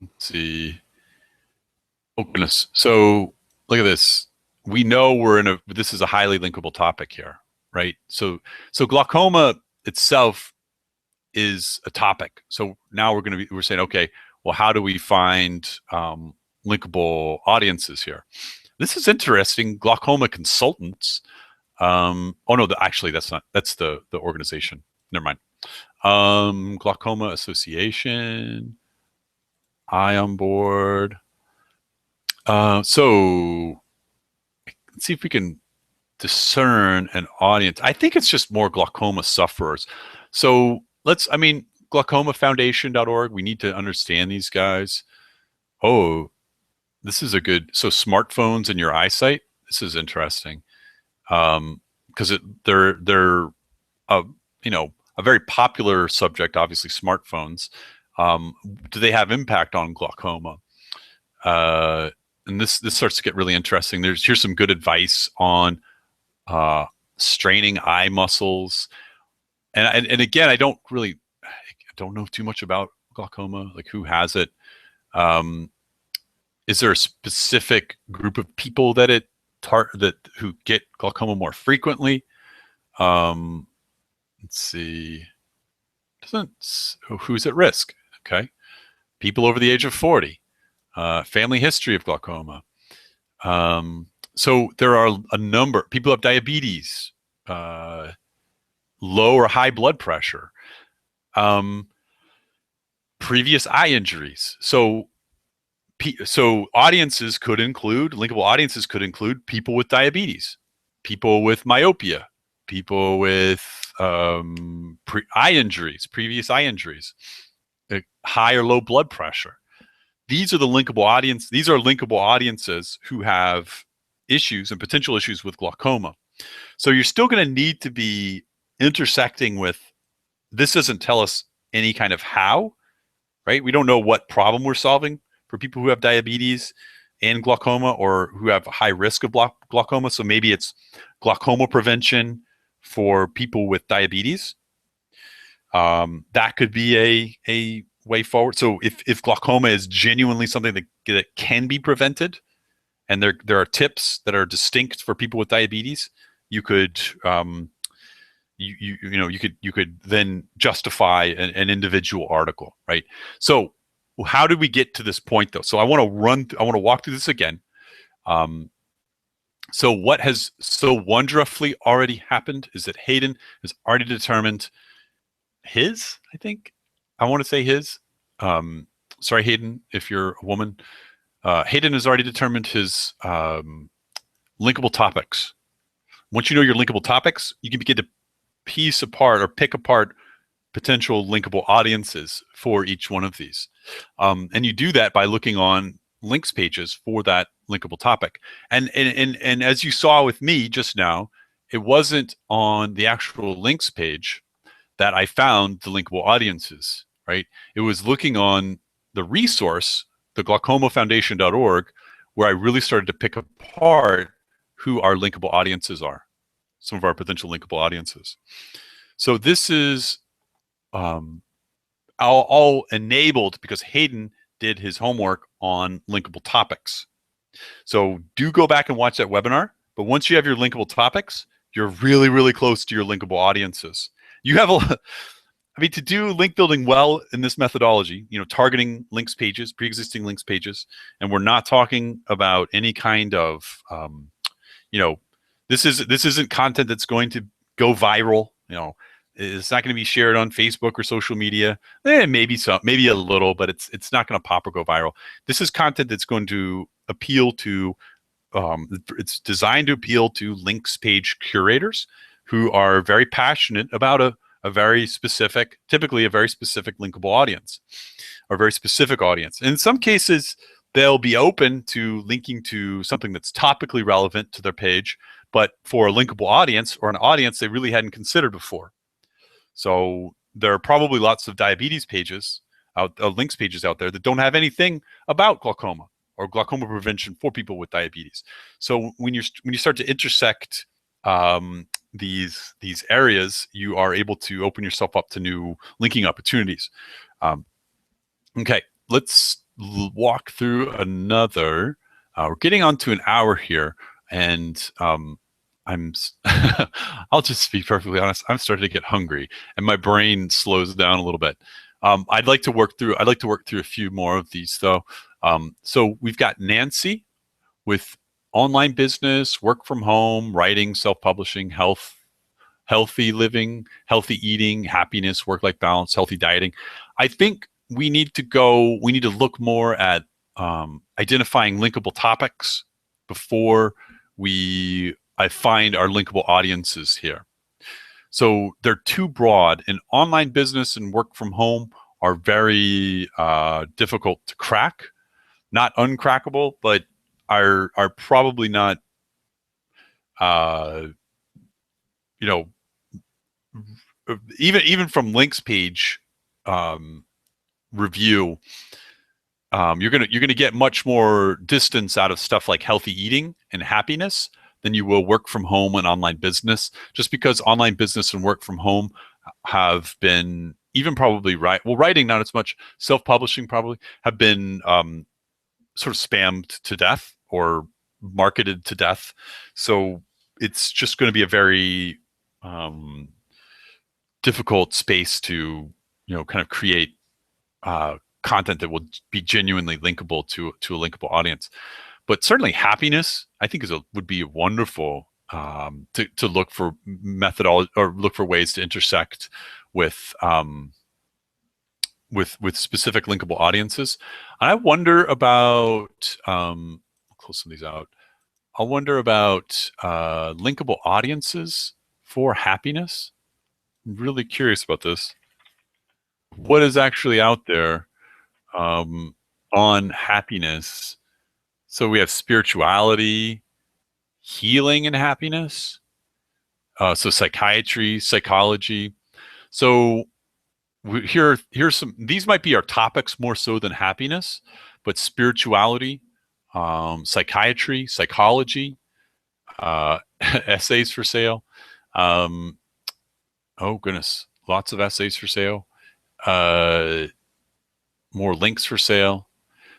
Let's see. Oh goodness. So look at this. We know this is a highly linkable topic here, right? So glaucoma itself is a topic. So now we're saying, okay, well, how do we find linkable audiences here? This is interesting. Glaucoma consultants. Oh no, actually that's the organization. Never mind. Glaucoma Association. I on board. So let's see if we can discern an audience. I think it's just more glaucoma sufferers. So glaucomafoundation.org. We need to understand these guys. Oh, this is so smartphones and your eyesight. This is interesting. Because they're a very popular subject, obviously smartphones. Do they have impact on glaucoma? And this starts to get really interesting. Here's some good advice on straining eye muscles. And again, I don't know too much about glaucoma, like who has it. Is there a specific group of people who get glaucoma more frequently? Let's see. Who's at risk? Okay. People over the age of 40. Family history of glaucoma. So there are a number. People have diabetes, low or high blood pressure, previous eye injuries. So audiences could include, linkable audiences could include people with diabetes, people with myopia, people with eye injuries, previous eye injuries, high or low blood pressure. These are the linkable audience. These are linkable audiences who have issues and potential issues with glaucoma. So you're still going to need to be intersecting with, this doesn't tell us any kind of how, right? We don't know what problem we're solving for people who have diabetes and glaucoma, or who have a high risk of glaucoma. So maybe it's glaucoma prevention for people with diabetes. That could be a way forward. So if glaucoma is genuinely something that can be prevented, and there are tips that are distinct for people with diabetes, you could you could then justify an individual article, right? So how did we get to this point though? So I want to walk through this again. So what has so wonderfully already happened is that Hayden has already determined his, I want to say his, sorry, Hayden, if you're a woman, Hayden has already determined his linkable topics. Once you know your linkable topics, you can begin to piece apart or pick apart potential linkable audiences for each one of these. And you do that by looking on links pages for that linkable topic. And as you saw with me just now, it wasn't on the actual links page that I found the linkable audiences, right? It was looking on the resource, the glaucomafoundation.org, where I really started to pick apart who our linkable audiences are, some of our potential linkable audiences. So this is all enabled because Hayden did his homework on linkable topics. So do go back and watch that webinar. But once you have your linkable topics, you're really, really close to your linkable audiences. You have to do link building well in this methodology, targeting links pages, pre-existing links pages, and we're not talking about any kind of, this isn't content that's going to go viral. It's not going to be shared on Facebook or social media. Maybe a little, but it's not going to pop or go viral. This is content that's going to appeal to. It's designed to appeal to links page curators who are very passionate about a very specific, typically a very specific linkable audience, or very specific audience. In some cases, they'll be open to linking to something that's topically relevant to their page, but for a linkable audience or an audience they really hadn't considered before. So there are probably lots of diabetes pages, links pages out there that don't have anything about glaucoma or glaucoma prevention for people with diabetes. So when you start to intersect these areas, you are able to open yourself up to new linking opportunities. Okay, let's walk through another. We're getting on to an hour here, and I'll just be perfectly honest. I'm starting to get hungry, and my brain slows down a little bit. I'd like to work through a few more of these, though. So we've got Nancy with online business, work from home, writing, self-publishing, healthy living, healthy eating, happiness, work-life balance, healthy dieting. I think we need to look more at identifying linkable topics before I find our linkable audiences here. So they're too broad, and online business and work from home are very difficult to crack. Not uncrackable, but are probably not, even from links page review, you're gonna get much more distance out of stuff like healthy eating and happiness than you will work from home and online business, just because online business and work from home have been, even probably writing not as much, self-publishing probably have been sort of spammed to death or marketed to death. So it's just going to be a very difficult space to kind of create content that will be genuinely linkable to a linkable audience. But certainly happiness, I think, would be wonderful to look for methodology or look for ways to intersect with specific linkable audiences. And I wonder about, I'll close some of these out. I wonder about linkable audiences for happiness. I'm really curious about this. What is actually out there on happiness? So we have spirituality, healing, and happiness. So psychiatry, psychology. So here's some. These might be our topics more so than happiness, but spirituality, psychiatry, psychology, essays for sale. Oh goodness, lots of essays for sale. More links for sale.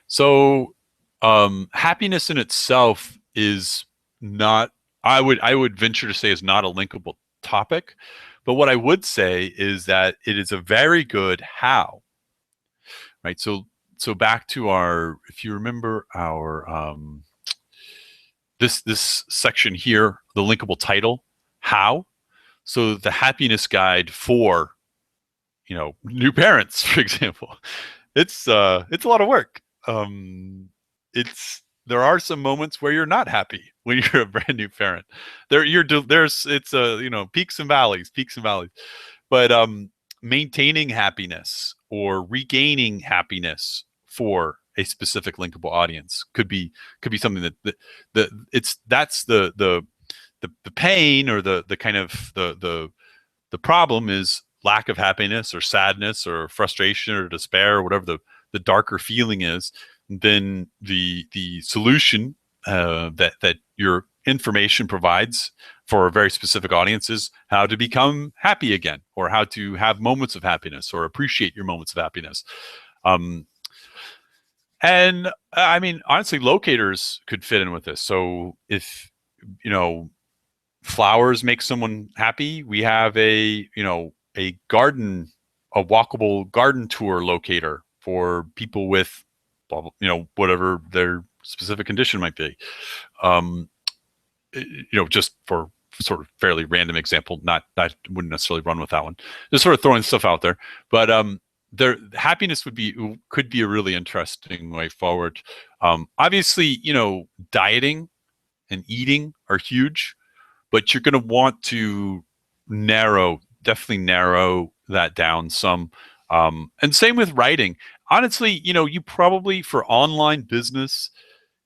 So happiness in itself is not. I would venture to say is not a linkable topic. But what I would say is that it is a very good how, right? So back to if you remember our this section here, the linkable title, how. So the happiness guide for new parents, for example, it's a lot of work. There are some moments where you're not happy when you're a brand new parent. It's peaks and valleys, but maintaining happiness or regaining happiness for a specific linkable audience could be something that's the pain, or the kind of the problem is lack of happiness or sadness or frustration or despair or whatever the darker feeling is, then the solution that your information provides for a very specific audience is how to become happy again, or how to have moments of happiness, or appreciate your moments of happiness. And I mean, honestly, locators could fit in with this. So if, flowers make someone happy, we have a walkable garden tour locator for people with, whatever their specific condition might be. Just for sort of fairly random example, not I wouldn't necessarily run with that one. Just sort of throwing stuff out there, but happiness could be a really interesting way forward. Obviously, dieting and eating are huge, but you're going to want to definitely narrow that down some. And same with writing. Honestly, you probably, for online business,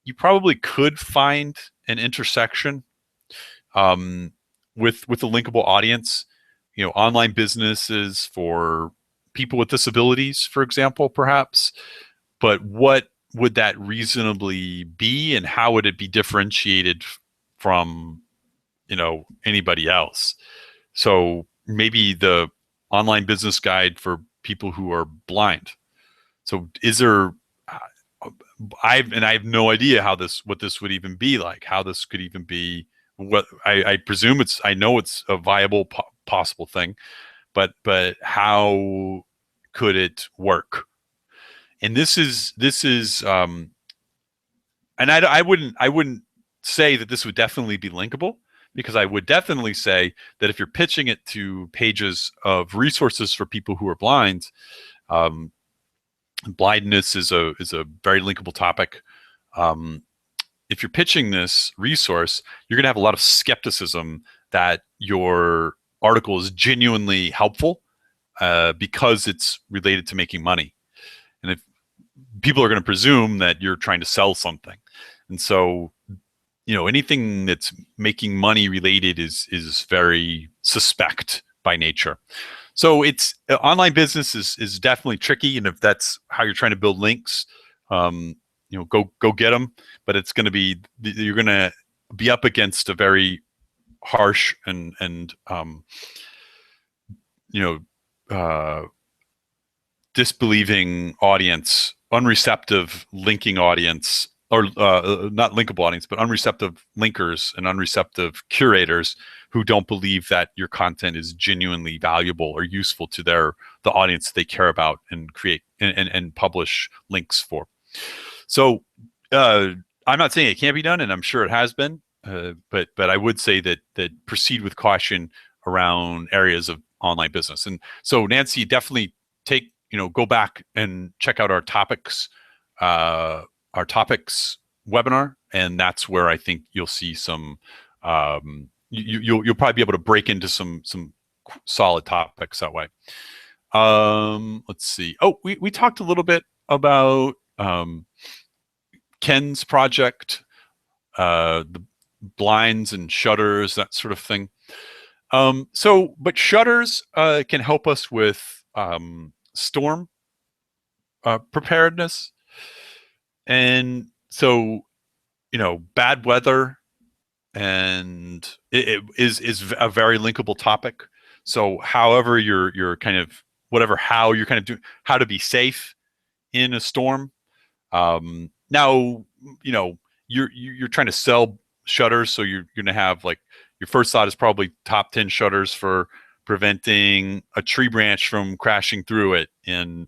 you probably could find an intersection with a linkable audience. Online businesses for people with disabilities, for example, perhaps. But what would that reasonably be, and how would it be differentiated from anybody else? So maybe the online business guide for people who are blind. So is there? I have no idea what this would even be like. How this could even be. What I presume I know it's a viable possible thing, but how could it work? And this is and I wouldn't say that this would definitely be linkable, because I would definitely say that if you're pitching it to pages of resources for people who are blind, blindness is a very linkable topic. If you're pitching this resource, you're going to have a lot of skepticism that your article is genuinely helpful because it's related to making money. And if people are going to presume that you're trying to sell something. And so, anything that's making money related is very suspect by nature. So it's online business is definitely tricky. And if that's how you're trying to build links, go get them. But it's going to be, you're going to be up against a very harsh and disbelieving audience, unreceptive linking audience, or not linkable audience, but unreceptive linkers and unreceptive curators who don't believe that your content is genuinely valuable or useful to the audience they care about and create and publish links for. So I'm not saying it can't be done, and I'm sure it has been, but I would say that proceed with caution around areas of online business. And so, Nancy, definitely go back and check out our topics webinar, and that's where I think you'll see some. You'll probably be able to break into some solid topics that way. Let's see. Oh, we talked a little bit about Ken's project, the blinds and shutters, that sort of thing. But shutters can help us with storm preparedness. And so, bad weather, and it is a very linkable topic. So however you're kind of, how you're kind of doing, how to be safe in a storm. Now, you're trying to sell shutters, so you're going to have, like, your first thought is probably top 10 shutters for preventing a tree branch from crashing through it in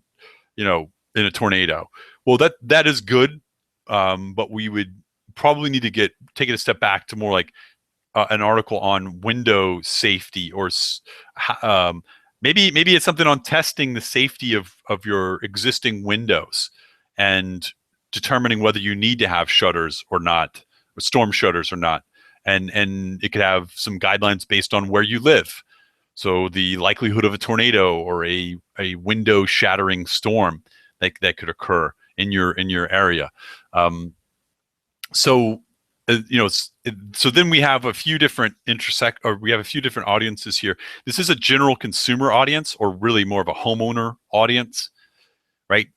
a tornado. Well, that is good, but we would probably need to take it a step back to more like an article on window safety, or maybe it's something on testing the safety of your existing windows and determining whether you need to have shutters or not, or storm shutters or not. And it could have some guidelines based on where you live. So the likelihood of a tornado or a window shattering storm that could occur in your area. So then we have a few different audiences here. This is a general consumer audience, or really more of a homeowner audience, right?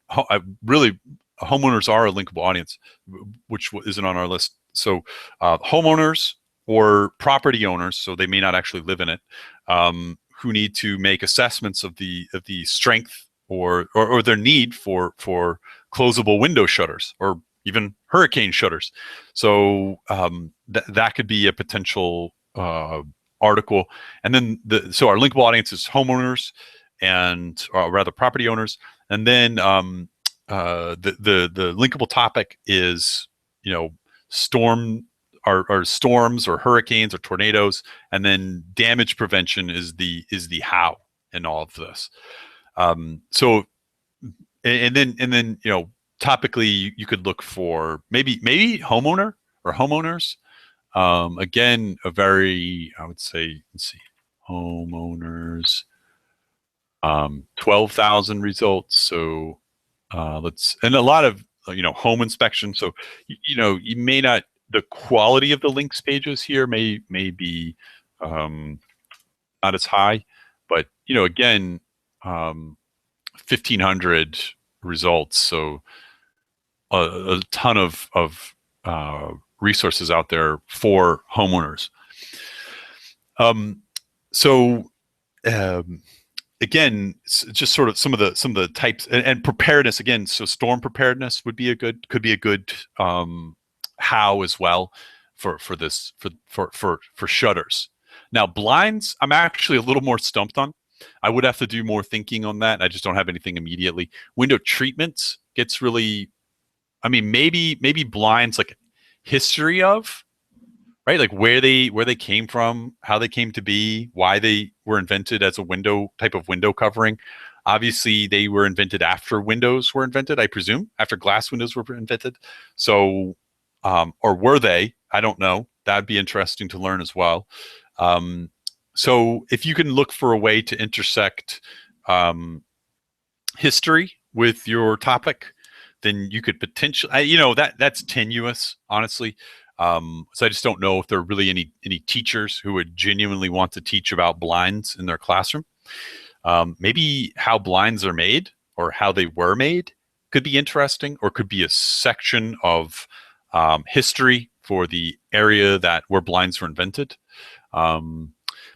Really, homeowners are a linkable audience, which isn't on our list. So homeowners or property owners, so they may not actually live in it, who need to make assessments of the strength or their need for closable window shutters or even hurricane shutters. So that could be a potential article. And then so our linkable audience is homeowners and rather property owners. And then the linkable topic is, storms or hurricanes or tornadoes, and then damage prevention is the how in all of this. So and then topically you could look for maybe homeowner or homeowners. Again, a very, I would say, let's see, homeowners, 12,000 results. So and a lot of home inspection. So you may not, the quality of the links pages here may be not as high, but again, 1,500 results. So a ton of resources out there for homeowners. So again, just sort of some of the types and preparedness again. So storm preparedness could be a good how as well for this for shutters. Now blinds, I'm actually a little more stumped on. I would have to do more thinking on that. I just don't have anything immediately. Window treatments gets really, I mean, maybe blinds, like history of, right? Like where they came from, how they came to be, why they were invented as a type of window covering. Obviously, they were invented after windows were invented, I presume, after glass windows were invented. So, or were they? I don't know. That'd be interesting to learn as well. So if you can look for a way to intersect history with your topic, then you could potentially, that's tenuous, honestly. So I just don't know if there are really any teachers who would genuinely want to teach about blinds in their classroom. Maybe how blinds are made or how they were made could be interesting, or could be a section of history for the area where blinds were invented.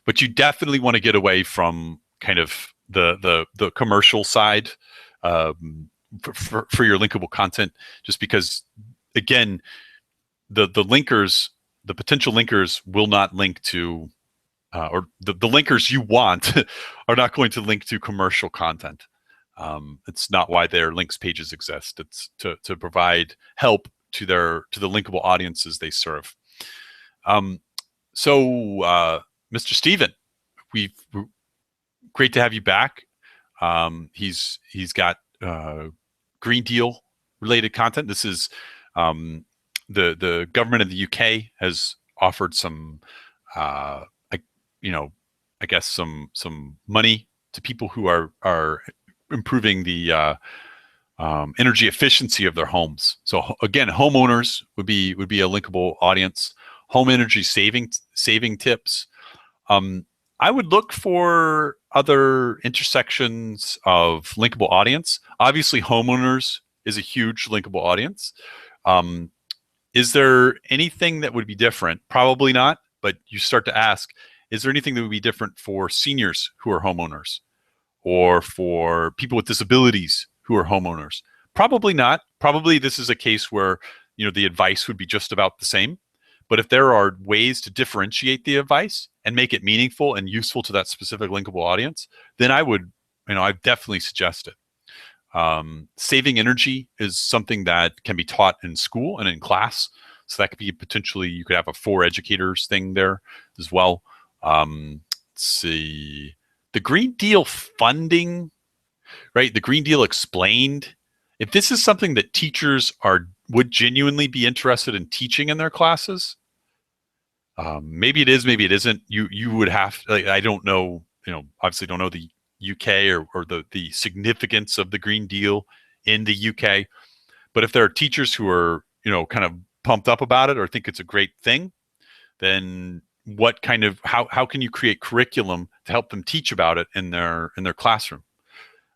But you definitely want to get away from kind of the commercial side for your linkable content, just because, again, the potential linkers will not link to, or the linkers you want are not going to link to commercial content. It's not why their links pages exist. It's to provide help to the linkable audiences they serve. So Mr. Steven, great to have you back. He's got Green Deal related content. This is the government of the UK has offered some, I guess some money to people who are improving the energy efficiency of their homes. So again, homeowners would be a linkable audience. Home energy saving tips. I would look for other intersections of linkable audience. Obviously, homeowners is a huge linkable audience. Is there anything that would be different? Probably not, but you start to ask, is there anything that would be different for seniors who are homeowners, or for people with disabilities who are homeowners? Probably not. Probably this is a case where the advice would be just about the same. But if there are ways to differentiate the advice and make it meaningful and useful to that specific linkable audience, then I would, I definitely suggest it. Saving energy is something that can be taught in school and in class. So that could be potentially, you could have a for educators thing there as well. Let's see, the Green Deal funding, right? The Green Deal explained. If this is something that teachers would genuinely be interested in teaching in their classes, maybe it is, maybe it isn't. You would have, I don't know, obviously don't know the UK or the significance of the Green Deal in the UK. But if there are teachers who are, kind of pumped up about it or think it's a great thing, then how can you create curriculum to help them teach about it in their classroom?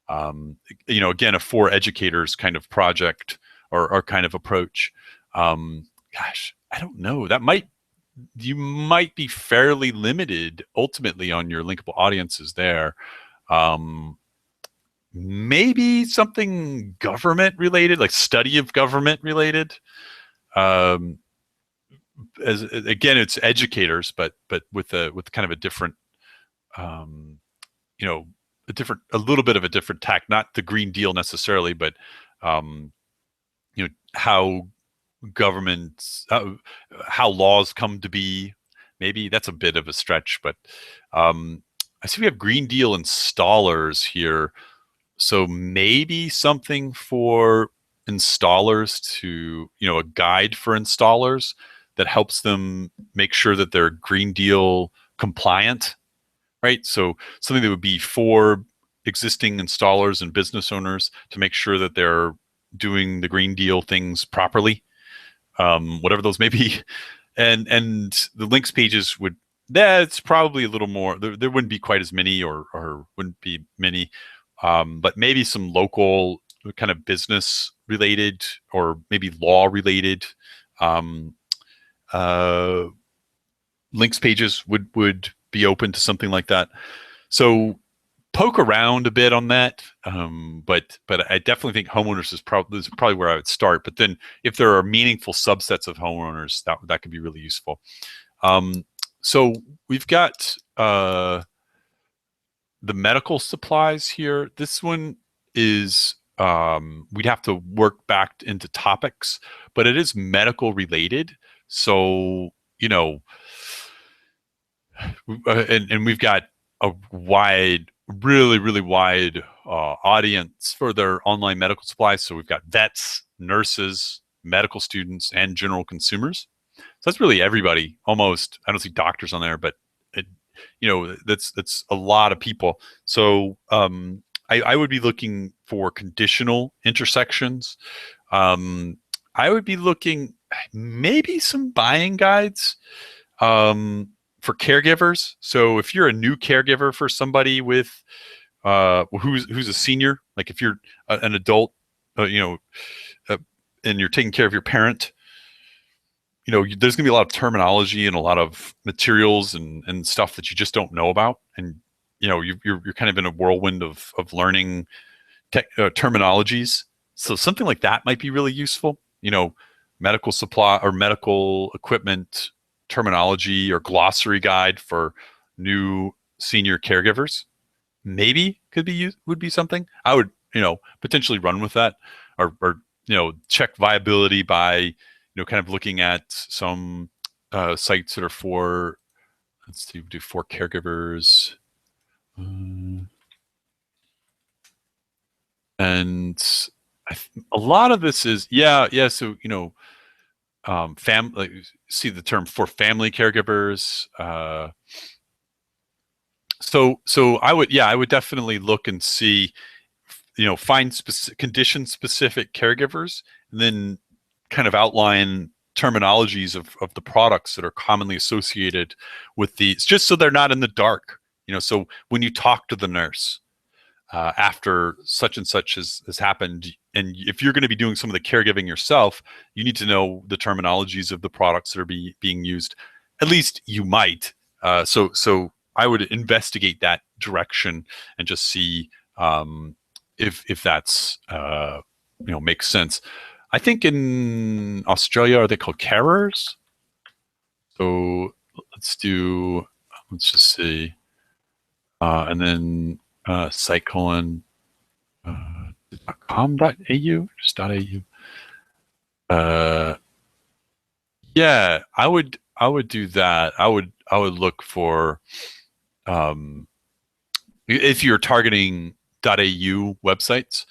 Again, a for educators kind of project or kind of approach. Gosh, I don't know. You might be fairly limited ultimately on your linkable audiences there. Maybe something government related, like study of government related. Um, as again, it's educators, but with kind of a different, um, a little bit of a different tack. Not the Green Deal necessarily, but um, how governments, how laws come to be. Maybe that's a bit of a stretch, but I see we have Green Deal installers here. So maybe something for installers to, a guide for installers that helps them make sure that they're Green Deal compliant, right? So something that would be for existing installers and business owners to make sure that they're doing the Green Deal things properly, whatever those may be. And the links pages would, that's probably a little more, there wouldn't be quite as many or wouldn't be many, but maybe some local kind of business related or maybe law related uh, links pages would be open to something like that. So poke around a bit on that, but I definitely think homeowners is probably where I would start. But then if there are meaningful subsets of homeowners, that could be really useful. So we've got the medical supplies here. This one is we'd have to work back into topics, but it is medical related. So and we've got a wide, really wide audience for their online medical supplies. So we've got vets, nurses, medical students, and general consumers. So that's really everybody. Almost, I don't see doctors on there, but that's a lot of people. So I would be looking for conditional intersections. I would be looking maybe some buying guides. For caregivers. So if you're a new caregiver for somebody with who's a senior, like if you're an adult, and you're taking care of your parent, there's gonna be a lot of terminology and a lot of materials and stuff that you just don't know about, and you're kind of in a whirlwind of learning terminologies. So something like that might be really useful. Medical supply or medical equipment terminology or glossary guide for new senior caregivers maybe would be something I would potentially run with that, or check viability by kind of looking at some sites that are for, let's see, do for caregivers, and a lot of this is so see the term for family caregivers. So I would definitely look and see, find condition specific caregivers, and then kind of outline terminologies of the products that are commonly associated with these, just so they're not in the dark. So when you talk to the nurse after such and such has happened, and if you're going to be doing some of the caregiving yourself, you need to know the terminologies of the products that are being used. At least you might. So I would investigate that direction and just see if that's makes sense. I think in Australia, are they called carers? So let's just see, and then site colon .com.au, just .au. Yeah, I would do that. I would look for, if you're targeting .au websites,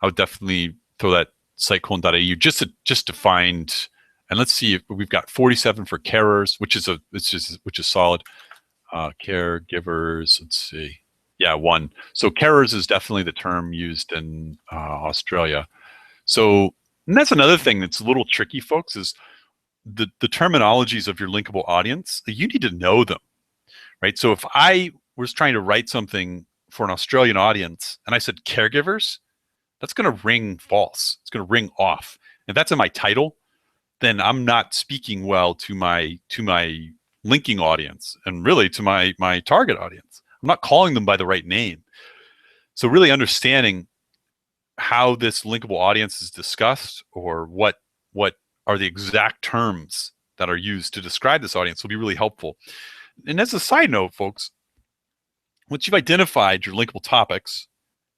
I would definitely throw that site colon.au just to find, and let's see if we've got 47 for carers, which is solid. Caregivers, let's see. Yeah, 1. So carers is definitely the term used in Australia. So, and that's another thing that's a little tricky, folks, is the terminologies of your linkable audience. You need to know them, right? So if I was trying to write something for an Australian audience and I said caregivers, that's going to ring false. It's going to ring off. If that's in my title, then I'm not speaking well to my linking audience and really to my target audience. I'm not calling them by the right name. So really understanding how this linkable audience is discussed, or what are the exact terms that are used to describe this audience, will be really helpful. And as a side note, folks, once you've identified your linkable topics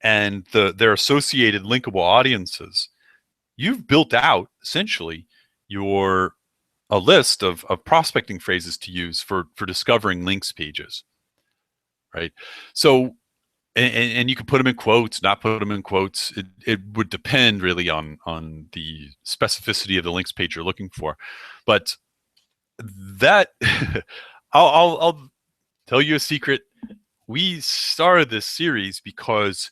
and their associated linkable audiences, you've built out essentially a list of prospecting phrases to use for discovering links pages, right? So, and you can put them in quotes, not put them in quotes. It would depend really on the specificity of the links page you're looking for. But that I'll tell you a secret. We started this series because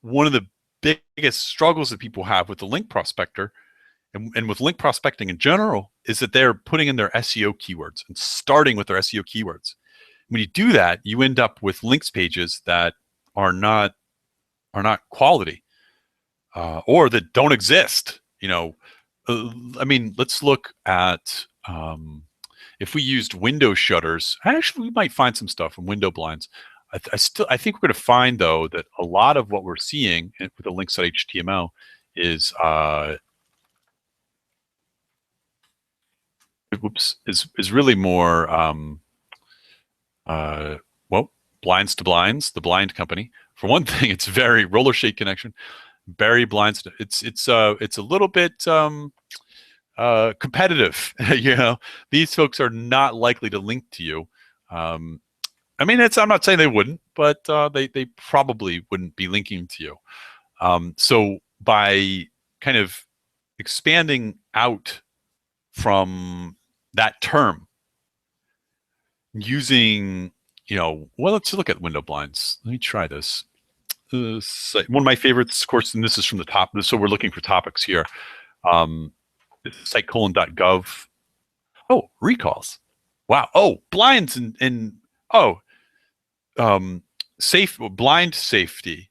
one of the biggest struggles that people have with the link prospector and with link prospecting in general is that they're putting in their SEO keywords and starting with their SEO keywords. When you do that, you end up with links pages that are not quality, or that don't exist. I mean, let's look at if we used window shutters. Actually, we might find some stuff from window blinds. I think we're going to find though that a lot of what we're seeing with the links.html is is really more well, blinds to blinds, the blind company. For one thing, it's very roller shade connection, very blinds. It's a little bit competitive. These folks are not likely to link to you. I mean, I'm not saying they wouldn't, but they probably wouldn't be linking to you. So by kind of expanding out from that term, using, well, let's look at window blinds. Let me try this. One of my favorites, of course, and this is from the top. So we're looking for topics here. This is sitecolon.gov. Oh, recalls. Wow. Oh, blinds and blind safety,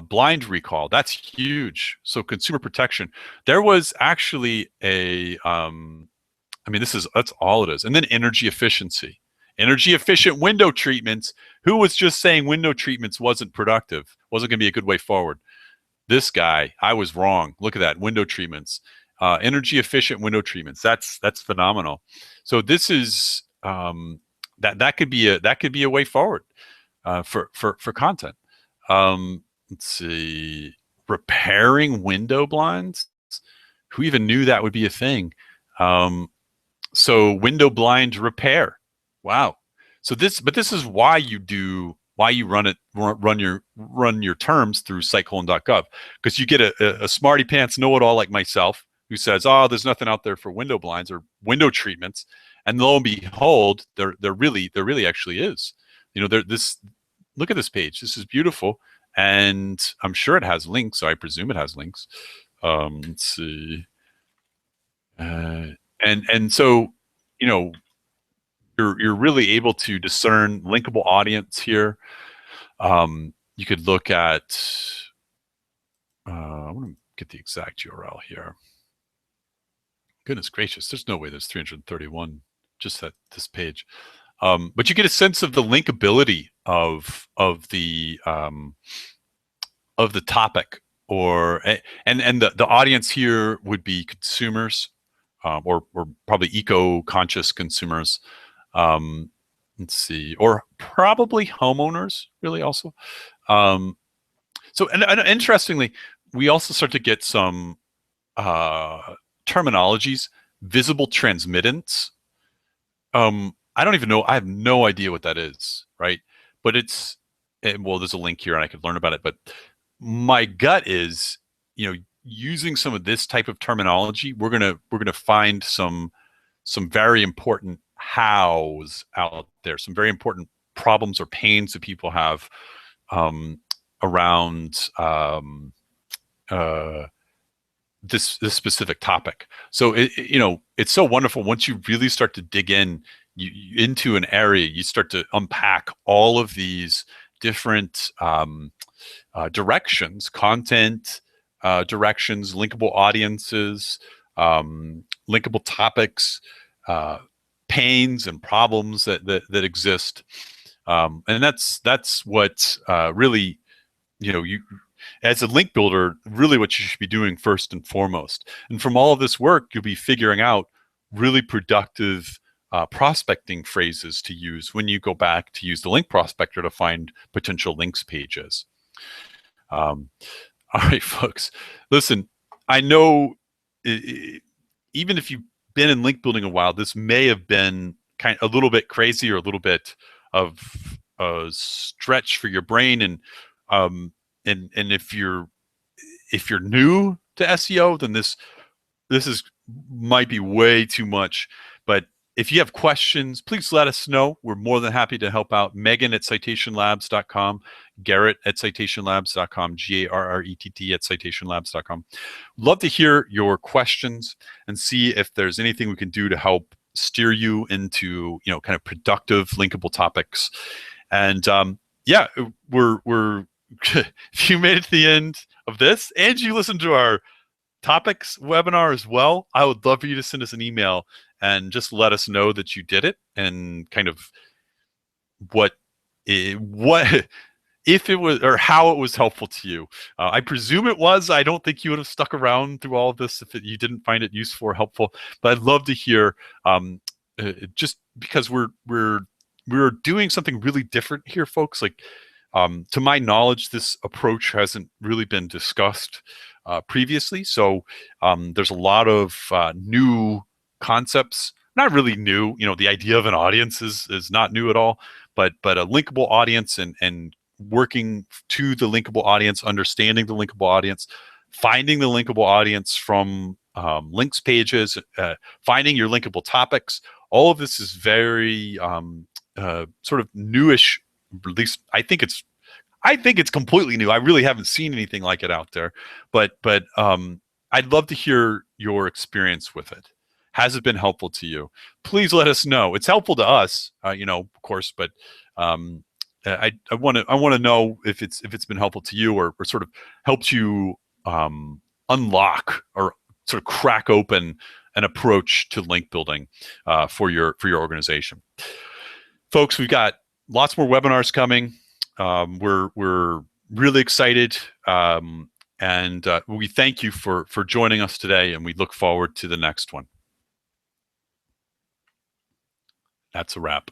blind recall. That's huge. So consumer protection. There was actually I mean, that's all it is. And then energy efficiency, energy efficient window treatments. Who was just saying window treatments wasn't productive, wasn't going to be a good way forward? This guy, I was wrong. Look at that, window treatments, energy efficient window treatments. That's phenomenal. So this is that could be a way forward for content. Let's see, repairing window blinds. Who even knew that would be a thing? So window blind repair. Wow. So this is why you run your terms through sitecolon.gov, because you get a smarty pants know-it-all like myself who says, oh, there's nothing out there for window blinds or window treatments, and lo and behold, there really actually is. Look at this page. This is beautiful, and I'm sure it has links. So I presume it has links. Let's see. And so, you're really able to discern linkable audience here. You could look at, I want to get the exact URL here. Goodness gracious, there's no way there's 331 just at this page. But you get a sense of the linkability of the topic, and the audience here would be consumers, or probably eco-conscious consumers. Let's see, or probably homeowners, really also. So, and interestingly, we also start to get some terminologies, visible transmittance. I don't even know. I have no idea what that is, right? But well, there's a link here and I could learn about it. But my gut is, using some of this type of terminology, we're gonna find some very important hows out there, some very important problems or pains that people have around this specific topic. So it's so wonderful once you really start to dig in into an area, you start to unpack all of these different directions, content directions, linkable audiences, linkable topics, pains and problems that exist, and that's what really, you as a link builder, really what you should be doing first and foremost. And from all of this work, you'll be figuring out really productive prospecting phrases to use when you go back to use the link prospector to find potential links pages. All right, folks. Listen, I know even if you've been in link building a while, this may have been kind of a little bit crazy or a little bit of a stretch for your brain, and if you're new to SEO, then this is might be way too much. But if you have questions, please let us know. We're more than happy to help out. Megan at citationlabs.com, Garrett at citationlabs.com, Garrett at citationlabs.com. Love to hear your questions and see if there's anything we can do to help steer you into, kind of productive linkable topics. And yeah, we're if you made it to the end of this and you listened to our topics webinar as well, I would love for you to send us an email and just let us know that you did it, and kind of what if it was, or how it was helpful to you. I presume it was. I don't think you would have stuck around through all of this if you didn't find it useful or helpful. But I'd love to hear, just because we're doing something really different here, folks. Like, to my knowledge, this approach hasn't really been discussed previously. So there's a lot of new concepts. Not really new. The idea of an audience is not new at all. But a linkable audience and working to the linkable audience, understanding the linkable audience, finding the linkable audience from links pages, finding your linkable topics. All of this is very sort of newish. At least I think it's completely new. I really haven't seen anything like it out there. But I'd love to hear your experience with it. Has it been helpful to you? Please let us know. It's helpful to us, of course, but I want to know if it's been helpful to you, or sort of helped you unlock or sort of crack open an approach to link building for your organization. Folks, we've got lots more webinars coming. We're really excited, and we thank you for joining us today, and we look forward to the next one. That's a wrap.